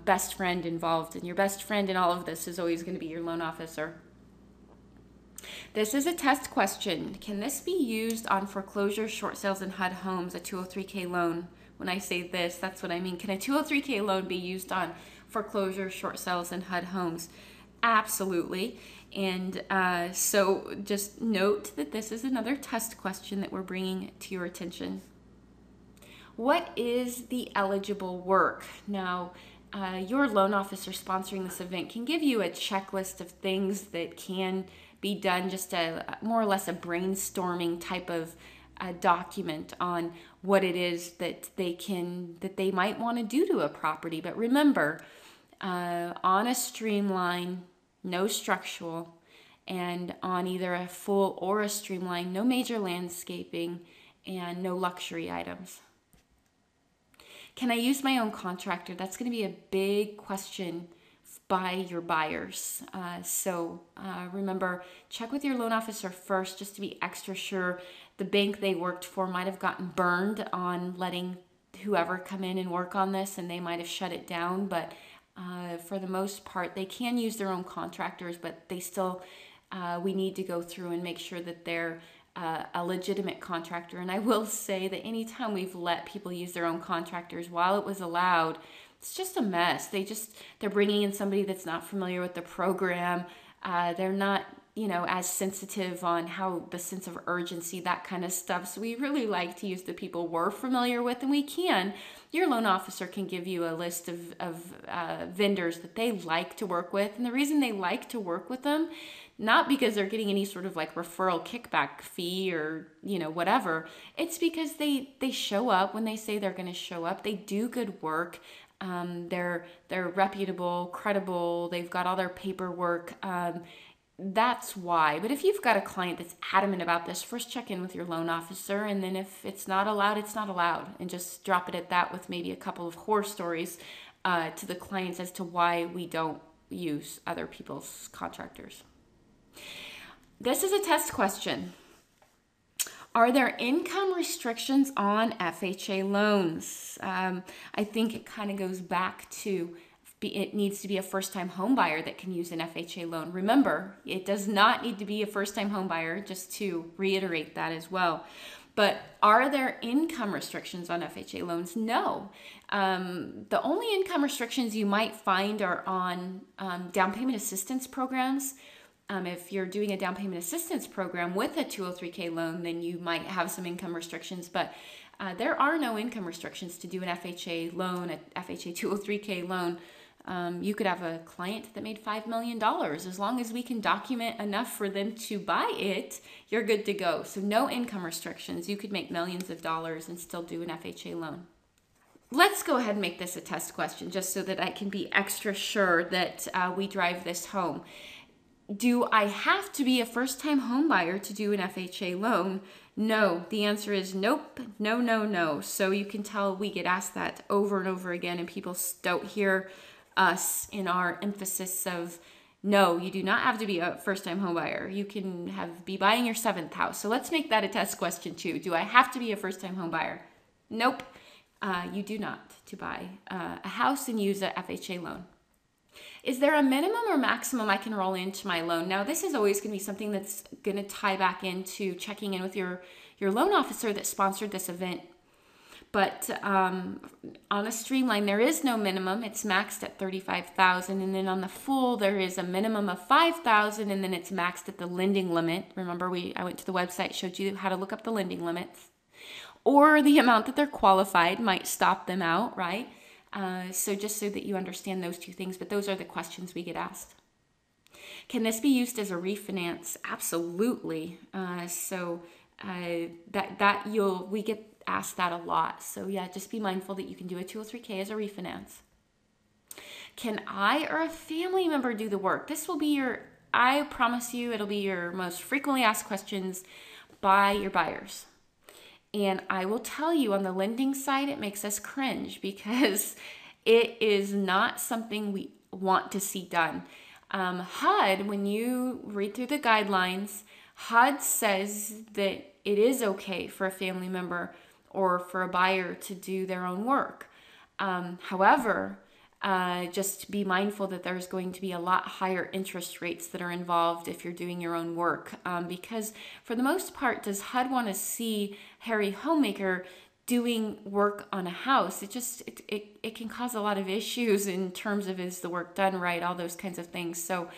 best friend involved, and your best friend in all of this is always going to be your loan officer. This is a test question. Can this be used on foreclosure, short sales, and HUD homes, a 203K loan? When I say this, that's what I mean. Can a 203K loan be used on foreclosure, short sales, and HUD homes? Absolutely. And so just note that this is another test question that we're bringing to your attention. What is the eligible work? Now, your loan officer sponsoring this event can give you a checklist of things that can be done, just more or less a brainstorming type of document on what it is that they might want to do to a property. But remember, on a streamline, no structural, and on either a full or a streamline, no major landscaping, and no luxury items. Can I use my own contractor? That's going to be a big question by your buyers. So remember, check with your loan officer first just to be extra sure. The bank they worked for might have gotten burned on letting whoever come in and work on this, and they might have shut it down. But for the most part, they can use their own contractors, but they still, we need to go through and make sure that they're a legitimate contractor. And I will say that anytime we've let people use their own contractors while it was allowed, it's just a mess. They're bringing in somebody that's not familiar with the program. They're not, as sensitive on how the sense of urgency, that kind of stuff. So we really like to use the people we're familiar with, and we can. Your loan officer can give you a list of vendors that they like to work with. And the reason they like to work with them, not because they're getting any sort of like referral kickback fee or, whatever. It's because they show up when they say they're going to show up. They do good work. They're reputable, credible. They've got all their paperwork. That's why. But if you've got a client that's adamant about this, first check in with your loan officer. And then if it's not allowed, it's not allowed. And just drop it at that with maybe a couple of horror stories to the clients as to why we don't use other people's contractors. This is a test question. Are there income restrictions on FHA loans? I think it kind of goes back to it needs to be a first-time home buyer that can use an FHA loan. Remember, it does not need to be a first-time home buyer, just to reiterate that as well. But are there income restrictions on FHA loans? No. The only income restrictions you might find are on down payment assistance programs. If you're doing a down payment assistance program with a 203K loan, then you might have some income restrictions. But There are no income restrictions to do an FHA loan, a FHA 203K loan. You could have a client that made $5 million. As long as we can document enough for them to buy it, you're good to go. So no income restrictions. You could make millions of dollars and still do an FHA loan. Let's go ahead and make this a test question just so that I can be extra sure that we drive this home. Do I have to be a first-time home buyer to do an FHA loan? No. The answer is nope, no, no, no. So you can tell we get asked that over and over again, and people don't hear us in our emphasis of no, you do not have to be a first-time home buyer. You can be buying your 7th house. So let's make that a test question too. Do I have to be a first-time home buyer? Nope, you do not to buy a house and use a FHA loan. Is there a minimum or maximum I can roll into my loan? Now, this is always going to be something that's going to tie back into checking in with your loan officer that sponsored this event. But on a streamline, there is no minimum. It's maxed at $35,000, and then on the full, there is a minimum of $5,000, and then it's maxed at the lending limit. Remember, I went to the website, showed you how to look up the lending limits, or the amount that they're qualified might stop them out, right? So just so that you understand those two things, but those are the questions we get asked. Can this be used as a refinance? Absolutely. We get asked that a lot. So yeah, just be mindful that you can do a 203K as a refinance. Can I or a family member do the work? This will be I promise you, it'll be your most frequently asked questions by your buyers. And I will tell you, on the lending side, it makes us cringe because it is not something we want to see done. HUD, when you read through the guidelines, HUD says that it is okay for a family member or for a buyer to do their own work. However, just be mindful that there's going to be a lot higher interest rates that are involved if you're doing your own work. Because for the most part, does HUD want to see Harry Homemaker doing work on a house? It can cause a lot of issues in terms of, is the work done right, all those kinds of things. So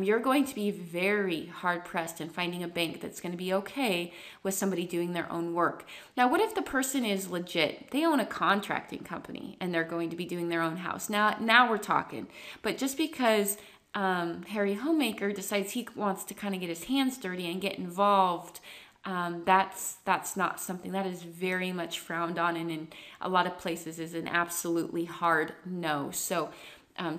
you're going to be very hard pressed in finding a bank that's going to be okay with somebody doing their own work. Now, what if the person is legit? They own a contracting company and they're going to be doing their own house. Now we're talking. But just because Harry Homemaker decides he wants to kind of get his hands dirty and get involved, that's not something that is very much frowned on, and in a lot of places is an absolutely hard no. So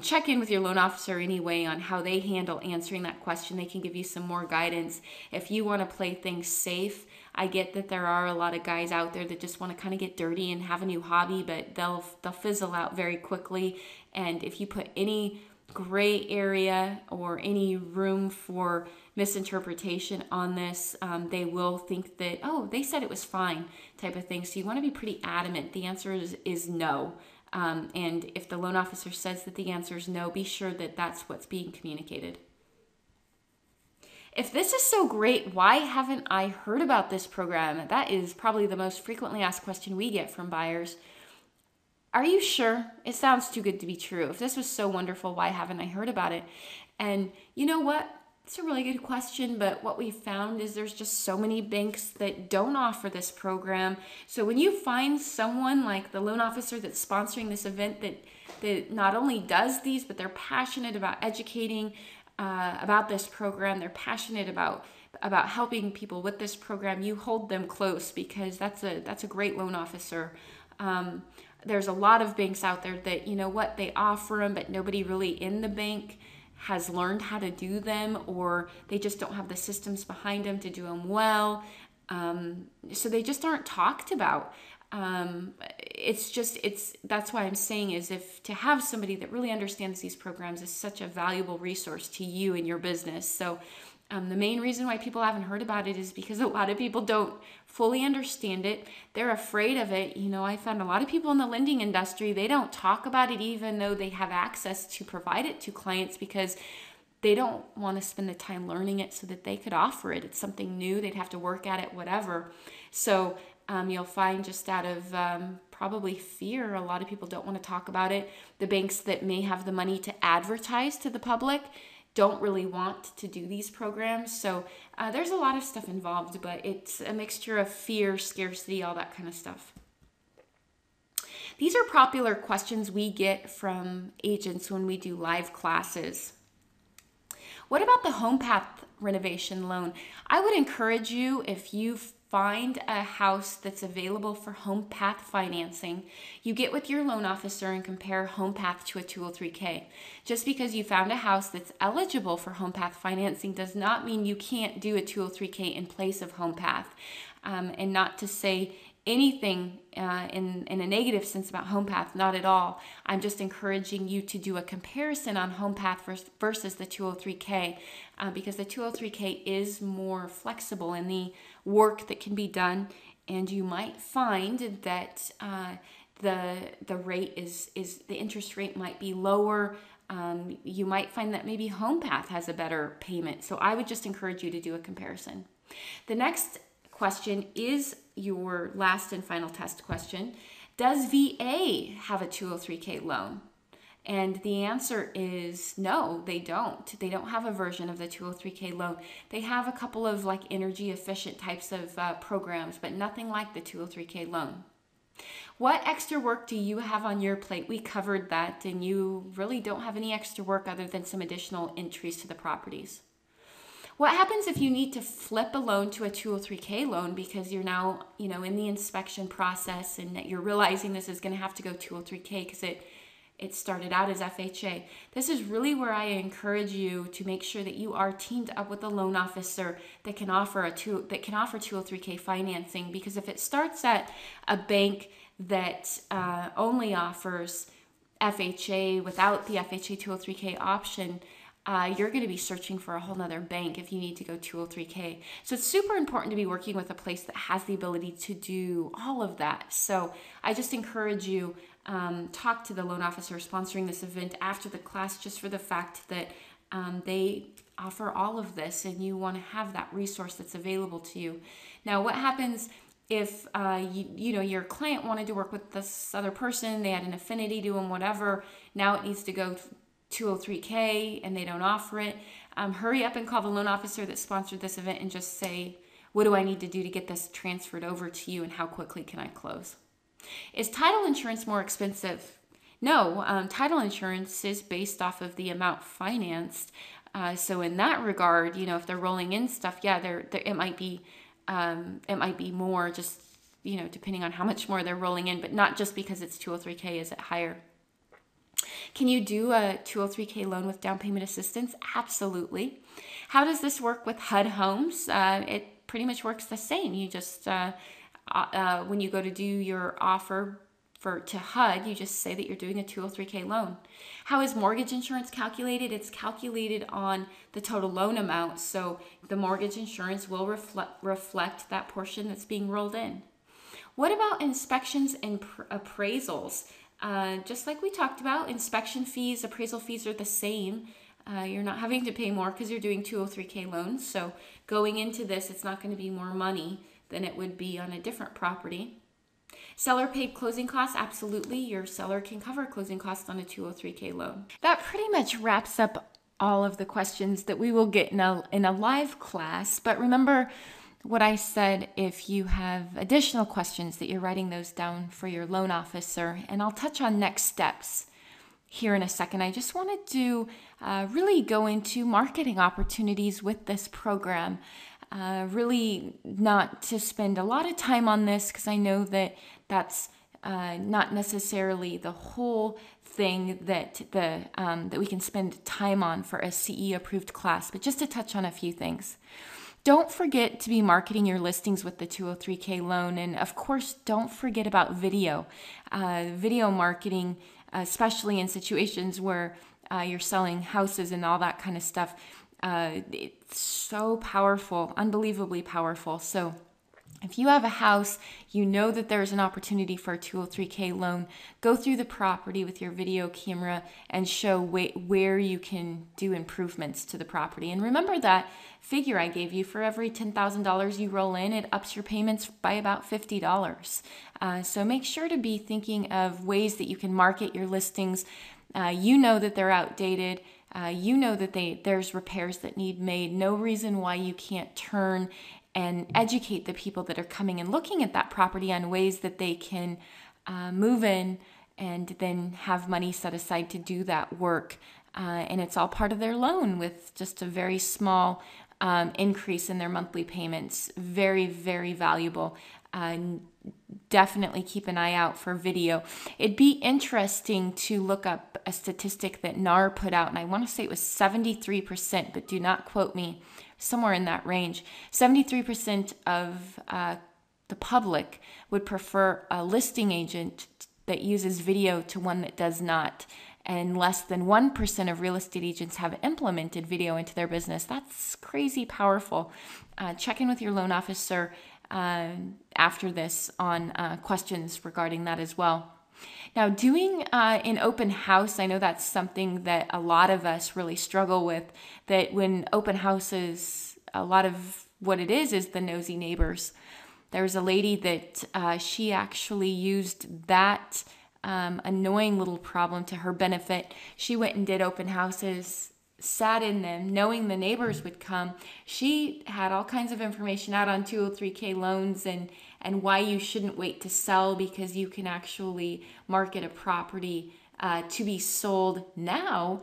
check in with your loan officer anyway on how they handle answering that question. They can give you some more guidance. If you want to play things safe, I get that there are a lot of guys out there that just want to kind of get dirty and have a new hobby, but they'll fizzle out very quickly. And if you put any gray area or any room for misinterpretation on this, they will think that, oh, they said it was fine type of thing. So you want to be pretty adamant. The answer is no. And if the loan officer says that the answer is no, be sure that that's what's being communicated. If this is so great, why haven't I heard about this program? That is probably the most frequently asked question we get from buyers. Are you sure? It sounds too good to be true. If this was so wonderful, why haven't I heard about it? And you know what? It's a really good question, but what we found is there's just so many banks that don't offer this program. So when you find someone like the loan officer that's sponsoring this event that not only does these, but they're passionate about educating about this program, they're passionate about helping people with this program, you hold them close, because that's a great loan officer. There's a lot of banks out there that, you know what, they offer them, but nobody really in the bank has learned how to do them, or they just don't have the systems behind them to do them well. So they just aren't talked about. That's why I'm saying is, if to have somebody that really understands these programs is such a valuable resource to you and your business. So the main reason why people haven't heard about it is because a lot of people don't fully understand it. They're afraid of it. You know, I found a lot of people in the lending industry, they don't talk about it even though they have access to provide it to clients, because they don't want to spend the time learning it so that they could offer it. It's something new. They'd have to work at it, whatever. So you'll find, just out of probably fear, a lot of people don't want to talk about it. The banks that may have the money to advertise to the public don't really want to do these programs. So there's a lot of stuff involved, but it's a mixture of fear, scarcity, all that kind of stuff. These are popular questions we get from agents when we do live classes. What about the home path renovation loan? I would encourage you, if you find a house that's available for home path financing, you get with your loan officer and compare home path to a 203K. Just because you found a house that's eligible for home path financing does not mean you can't do a 203K in place of home path. And not to say anything in a negative sense about home path, not at all. I'm just encouraging you to do a comparison on home path versus the 203K, because the 203K is more flexible in the work that can be done, and you might find that the rate is the interest rate might be lower. You might find that maybe home path has a better payment. So I would just encourage you to do a comparison. The next question is your last and final test question. Does VA have a 203K loan? And the answer is no, they don't. They don't have a version of the 203K loan. They have a couple of like energy efficient types of programs, but nothing like the 203K loan. What extra work do you have on your plate? We covered that, and you really don't have any extra work other than some additional entries to the properties. What happens if you need to flip a loan to a 203K loan because you're now, in the inspection process and that you're realizing this is going to have to go 203K because it started out as FHA? This is really where I encourage you to make sure that you are teamed up with a loan officer that can offer 203K financing, because if it starts at a bank that only offers FHA without the FHA 203K option, you're going to be searching for a whole nother bank if you need to go 203K. So it's super important to be working with a place that has the ability to do all of that. So I just encourage you, talk to the loan officer sponsoring this event after the class, just for the fact that they offer all of this and you want to have that resource that's available to you. Now, what happens if your client wanted to work with this other person, they had an affinity to them, whatever, now it needs to go 203K and they don't offer it? Hurry up and call the loan officer that sponsored this event and just say, what do I need to do to get this transferred over to you, and how quickly can I close? Is title insurance more expensive? No, title insurance is based off of the amount financed. So in that regard, if they're rolling in stuff, yeah, it might be more, just depending on how much more they're rolling in, but not just because it's 203K is it higher. Can you do a 203K loan with down payment assistance? Absolutely. How does this work with HUD homes? It pretty much works the same. You just, when you go to do your offer to HUD, you just say that you're doing a 203K loan. How is mortgage insurance calculated? It's calculated on the total loan amount. So the mortgage insurance will reflect that portion that's being rolled in. What about inspections and appraisals? Just like we talked about, inspection fees, appraisal fees are the same. You're not having to pay more because you're doing 203K loans. So going into this, it's not going to be more money than it would be on a different property. Seller paid closing costs? Absolutely. Your seller can cover closing costs on a 203K loan. That pretty much wraps up all of the questions that we will get in a live class. But remember what I said, if you have additional questions, that you're writing those down for your loan officer. And I'll touch on next steps here in a second. I just wanted to really go into marketing opportunities with this program. Really not to spend a lot of time on this, because I know that that's not necessarily the whole thing that we can spend time on for a CE approved class, but just to touch on a few things. Don't forget to be marketing your listings with the 203K loan. And of course, don't forget about video. Video marketing, especially in situations where you're selling houses and all that kind of stuff. It's so powerful, unbelievably powerful. So if you have a house, you know that there's an opportunity for a 203K loan, go through the property with your video camera and show where you can do improvements to the property. And remember that figure I gave you: for every $10,000 you roll in, it ups your payments by about $50. So make sure to be thinking of ways that you can market your listings. You know that they're outdated. You know that there's repairs that need made. No reason why you can't turn and educate the people that are coming and looking at that property on ways that they can move in and then have money set aside to do that work. And it's all part of their loan with just a very small increase in their monthly payments. Very, very valuable. Definitely keep an eye out for video. It'd be interesting to look up a statistic that NAR put out, and I want to say it was 73%, but do not quote me, somewhere in that range. 73% of the public would prefer a listing agent that uses video to one that does not. And less than 1% of real estate agents have implemented video into their business. That's crazy powerful. Check in with your loan officer after this on questions regarding that as well. Now, doing an open house, I know that's something that a lot of us really struggle with, that when open houses, a lot of what it is the nosy neighbors. There's a lady that she actually used that annoying little problem to her benefit. She went and did open houses, sat in them, knowing the neighbors would come. She had all kinds of information out on 203K loans and why you shouldn't wait to sell, because you can actually market a property to be sold now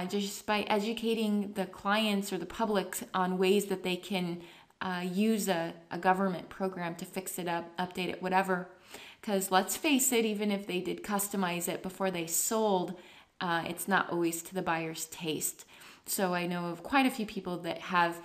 just by educating the clients or the public on ways that they can use a government program to fix it up, update it, whatever. Because let's face it, even if they did customize it before they sold, it's not always to the buyer's taste. So I know of quite a few people that have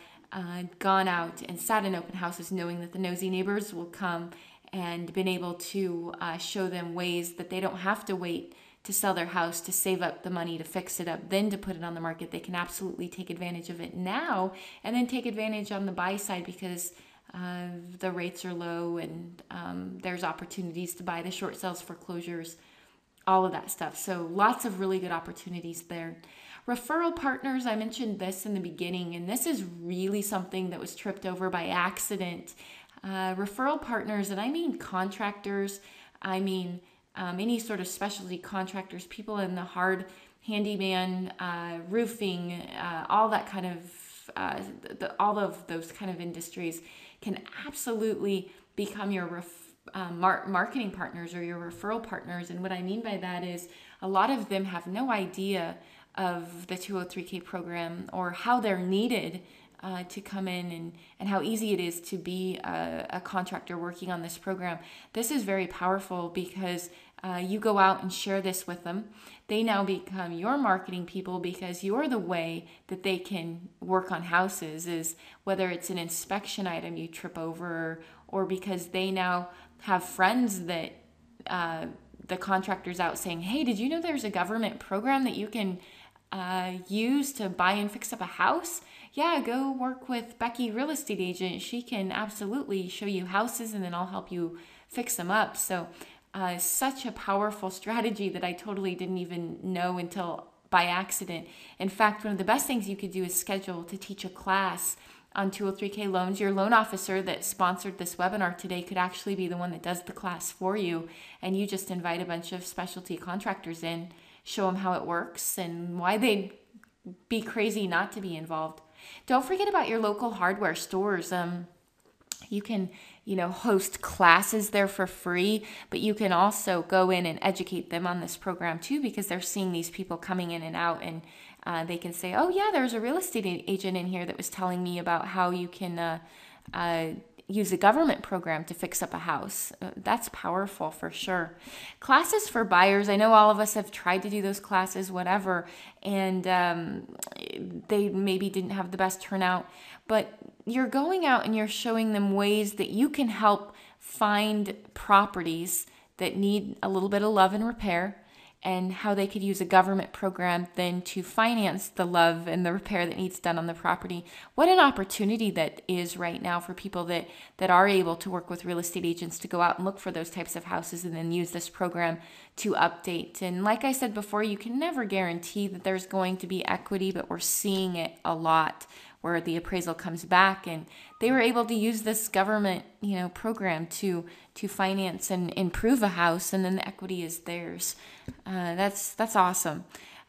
gone out and sat in open houses knowing that the nosy neighbors will come, and been able to show them ways that they don't have to wait to sell their house to save up the money to fix it up, then to put it on the market. They can absolutely take advantage of it now, and then take advantage on the buy side, because the rates are low, and there's opportunities to buy the short sales, foreclosures, all of that stuff. So lots of really good opportunities there. Referral partners, I mentioned this in the beginning, and this is really something that was tripped over by accident. Referral partners, and I mean contractors, I mean any sort of specialty contractors, people in the hard handyman, roofing, all that kind of, all of those kind of industries can absolutely become your marketing partners or your referral partners. And what I mean by that is a lot of them have no idea of the 203K program or how they're needed to come in, and how easy it is to be a contractor working on this program. This is very powerful because you go out and share this with them. They now become your marketing people, because you're the way that they can work on houses, is whether it's an inspection item you trip over, or because they now have friends that the contractor's out saying, hey, did you know there's a government program that you can use to buy and fix up a house? Yeah, go work with Becky, real estate agent. She can absolutely show you houses, and then I'll help you fix them up. So such a powerful strategy that I totally didn't even know until by accident. In fact, one of the best things you could do is schedule to teach a class on 203K loans. Your loan officer that sponsored this webinar today could actually be the one that does the class for you, and you just invite a bunch of specialty contractors in, show them how it works and why they'd be crazy not to be involved. Don't forget about your local hardware stores. You can, host classes there for free, but you can also go in and educate them on this program too, because they're seeing these people coming in and out, and they can say, oh yeah, there's a real estate agent in here that was telling me about how you can use a government program to fix up a house. That's powerful for sure. Classes for buyers. I know all of us have tried to do those classes, whatever, and they maybe didn't have the best turnout, but you're going out and you're showing them ways that you can help find properties that need a little bit of love and repair, and how they could use a government program then to finance the love and the repair that needs done on the property. What an opportunity that is right now for people that are able to work with real estate agents to go out and look for those types of houses and then use this program to update. And like I said before, you can never guarantee that there's going to be equity, but we're seeing it a lot where the appraisal comes back and they were able to use this government, program to finance and improve a house, and then the equity is theirs. That's awesome.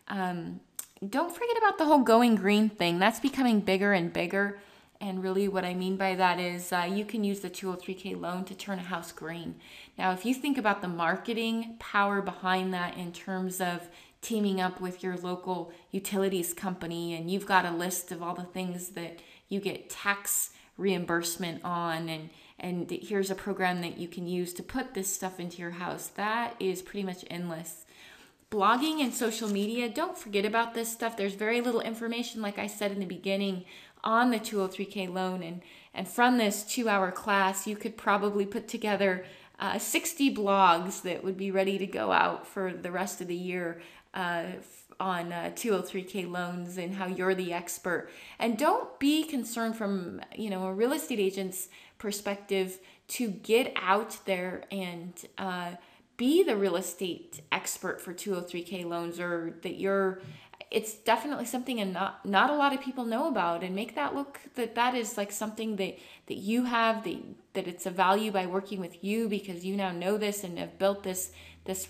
Don't forget about the whole going green thing. That's becoming bigger and bigger. And really what I mean by that is you can use the 203K loan to turn a house green. Now, if you think about the marketing power behind that in terms of teaming up with your local utilities company, and you've got a list of all the things that you get tax reimbursement on, and here's a program that you can use to put this stuff into your house, that is pretty much endless. Blogging and social media, don't forget about this stuff. There's very little information, like I said in the beginning, on the 203K loan. And from this 2-hour class, you could probably put together 60 blogs that would be ready to go out for the rest of the year on 203K loans and how you're the expert. And don't be concerned from, a real estate agent's perspective to get out there and be the real estate expert for 203K loans, or that it's definitely something and not a lot of people know about, and make that look that is like something that you have, that it's a value by working with you, because you now know this and have built this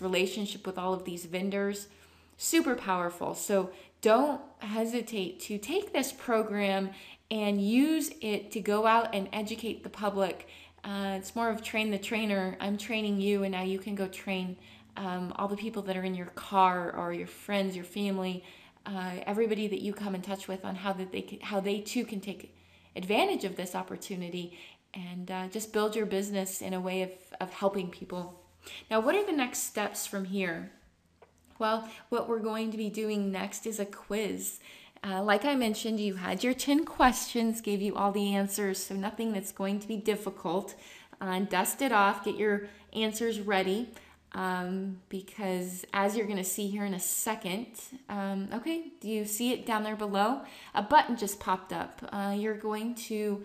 relationship with all of these vendors. Super powerful. So don't hesitate to take this program and use it to go out and educate the public. It's more of train the trainer. I'm training you, and now you can go train all the people that are in your car, or your friends, your family, everybody that you come in touch with, on how they too can take advantage of this opportunity, and just build your business in a way of helping people. Now, what are the next steps from here? Well, what we're going to be doing next is a quiz. Like I mentioned, you had your 10 questions, gave you all the answers, so nothing that's going to be difficult. Dust it off, get your answers ready, because as you're going to see here in a second, okay, do you see it down there below? A button just popped up. You're going to,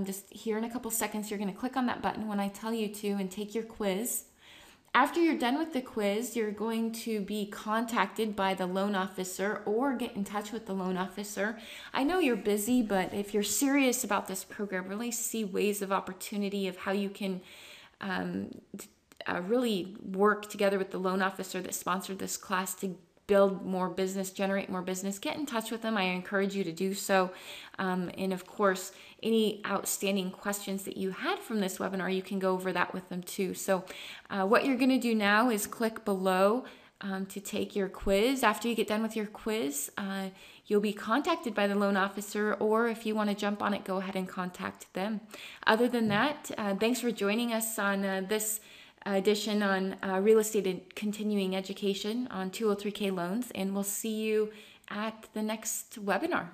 just here in a couple seconds, you're going to click on that button when I tell you to and take your quiz. After you're done with the quiz, you're going to be contacted by the loan officer, or get in touch with the loan officer. I know you're busy, but if you're serious about this program, really see ways of opportunity of how you can really work together with the loan officer that sponsored this class to build more business, generate more business. Get in touch with them. I encourage you to do so. And of course, any outstanding questions that you had from this webinar, you can go over that with them too. So what you're going to do now is click below to take your quiz. After you get done with your quiz, you'll be contacted by the loan officer, or if you want to jump on it, go ahead and contact them. Other than that, thanks for joining us on this edition on real estate and continuing education on 203K loans, and we'll see you at the next webinar.